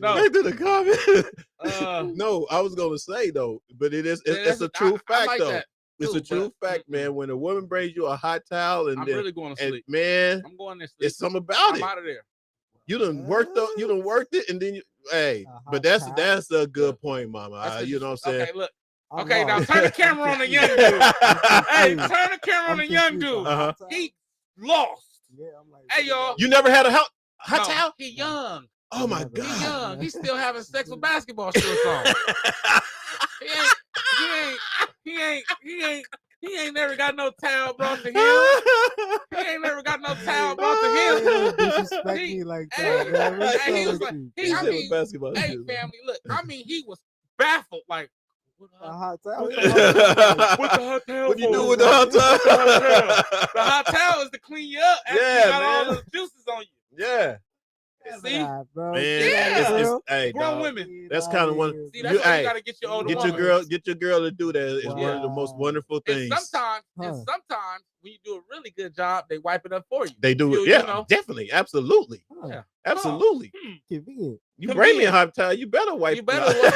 back to the comment. No, I was gonna say though, but it's a true fact
like
though.
that
It's
too,
a true fact, man. When a woman brings you a hot towel and
I'm
then,
really going to sleep.
Man,
I'm going to sleep.
it's something about
I'm
it.
out of there.
You done worked it, and then but that's a good point, mama. You know what I'm saying?
Okay, look. Okay, now turn the camera on the young dude. Hey, turn the camera on the young dude. He lost. Hey, y'all.
You never had a hot towel?
He young.
Oh my God.
He young. He's still having sex with basketball shorts on. He ain't never got no towel brought to him. He ain't never got no towel brought to him.
Disrespect me like that, man. What's
He
up
was
with
like,
you?
basketball
hey,
shoes.
family, look. I mean, he was baffled. Like,
A hot towel.
What the hot towel?
What you do with the hot towel?
The hot towel is to clean you up after you got all the juices on you.
Yeah.
See,
bro.
Man,
yeah.
hey,
Grown
dog,
women.
that's kind of one.
See, that's why you gotta get your older woman.
Get your girl to do that. It's one of the most wonderful things.
And sometimes when you do a really good job, they wipe it up for you.
They do it. Yeah, definitely, absolutely, absolutely.
Convenient.
You bring me a hot towel, you better wipe.
You better
it
wipe.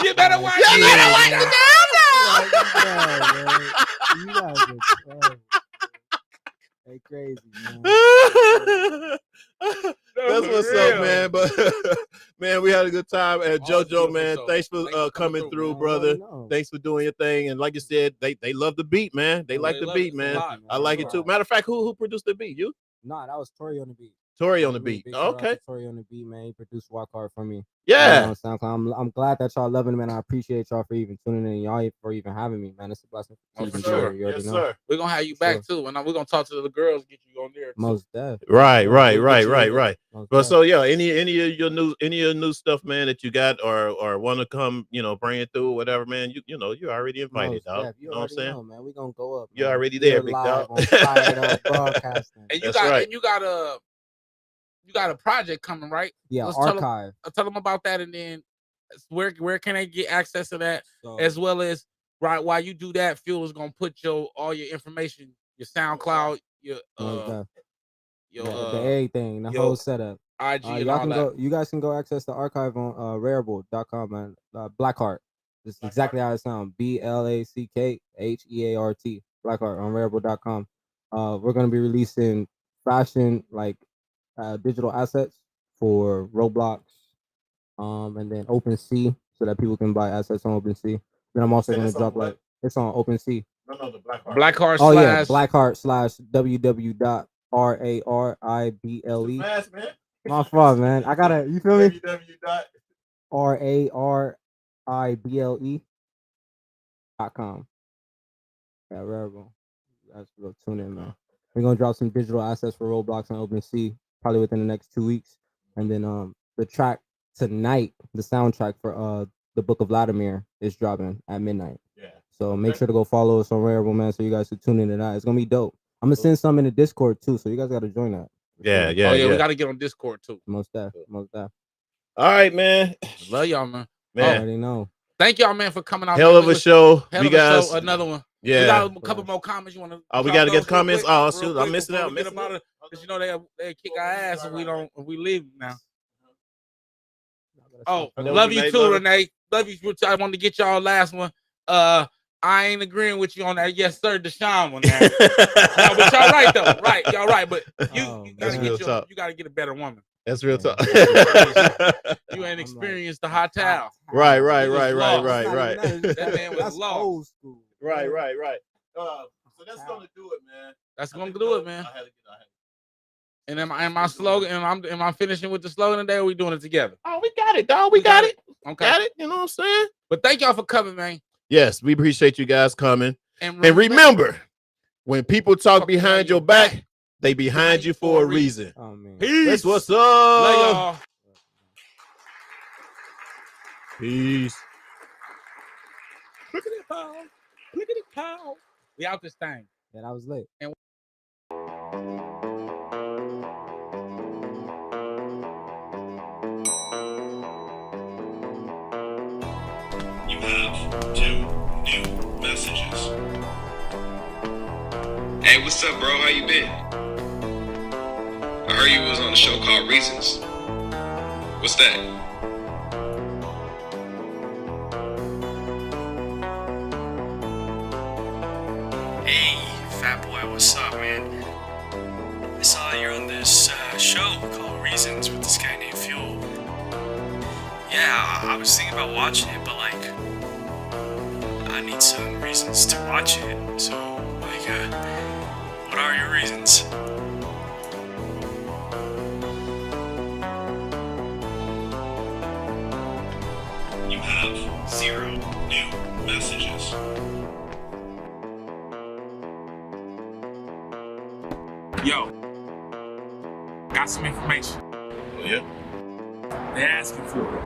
You better wipe. You better wipe it down.
They crazy, man.
That's what's up, man. But man, we had a good time. And JoJo, man, thanks for coming through, brother. Thanks for doing your thing. And like you said, they love the beat, man. They like the beat, man. I like it too. Matter of fact, who produced the beat? You?
Nah, that was Tori on the beat.
Tori on the beat. Okay.
Tori on the beat, man. He produced Walk Hard for me.
Yeah.
On SoundCloud. I'm glad that y'all loving him, and I appreciate y'all for even tuning in. Y'all for even having me, man. It's a blessing.
For sure. Yes, sir. We're gonna have you back too, and we're gonna talk to the girls, get you on there too.
Most definitely.
Right. But so yeah, any of your new stuff, man, that you got or want to come, bring it through, whatever, man. You know, you're already invited, dog. You know what I'm saying?
Man, we gonna go up.
You're already there, big dog.
Broadcasting.
And you got a project coming, right?
Yeah, archive.
Tell them about that, and then where can they get access to that, as well as while you do that, Fuel is gonna put all your information, your SoundCloud, your
the everything, the whole setup.
IG and
y'all
all
can
that.
go. You guys can go access the archive on Rarible.com, man. Blackheart. It's exactly how it sounds. BLACKHEART. Blackheart on Rarible.com. We're gonna be releasing fashion digital assets for Roblox, and then OpenSea, so that people can buy assets on OpenSea. Then I'm also going to drop it's on OpenSea.
No, the Blackheart.
Blackheart.
Oh yeah, Blackheart /www.rarible.
Fast, man.
My fault, man. I gotta. You feel me? RARIBLE.com. Yeah, Rarible. Guys, go tune in, man. We're gonna drop some digital assets for Roblox on OpenSea probably within the next 2 weeks, and then the track tonight, the soundtrack for the Book of Vladimir is dropping at midnight.
Yeah.
So make sure to go follow us on Rarible, man, so you guys can tune in to that. It's gonna be dope. I'm gonna send some in the Discord too, so you guys gotta join that.
Yeah.
We gotta get on Discord too.
Most deaf.
All right, man.
Love y'all, man.
I already know.
Thank y'all, man, for coming out.
Hell of a show.
We
got
another one.
Yeah.
We got a couple more comments. You want to?
Oh, we got to get comments. Oh, shoot, I'm missing out.
Because they kick our ass if we leave now. Oh, love you too, Renee. Love you. I wanted to get y'all last one. I ain't agreeing with you on that. Yes, sir, Deshaun one. Now. No, but y'all right though. Right, y'all right. But you gotta get a better woman.
That's real talk.
You ain't experienced the hot towel.
Right.
That man was lost.
Old school.
Right. So that's gonna do it, man.
That's gonna do it, man. And am I slogan? Am I finishing with the slogan today? Or are we doing it together?
Oh, we got it, dog. We got it.
Okay.
Got it. You know what I'm saying?
But thank y'all for coming, man.
Yes, we appreciate you guys coming. And remember, When people talk behind your back, they behind you for a reason.
Oh man.
Peace.
That's what's up.
Love y'all.
Peace.
Look at it, pal. Look at it, pal. We out this thing.
Yeah, that was lit.
And
You have 2 new messages. Hey, what's up, bro? How you been? I heard you was on a show called Reasons. What's that?
Hey, fat boy, what's up, man? I saw you're on this show called Reasons with this guy named Fuel. Yeah, I was thinking about watching it, but like, I need some reasons to watch it. So, like, what are your reasons?
You have 0 new messages.
Yo, got some information.
Oh, yeah?
They're asking for it.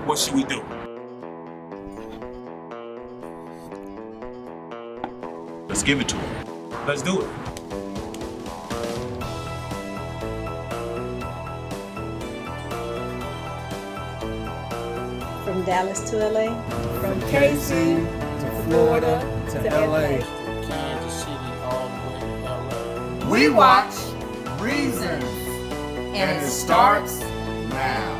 What should we do?
Let's give it to him.
Let's do it.
From Dallas to LA.
From KC to Florida to LA.
Kansas City all the way to LA.
We watch Reasons, and it starts now.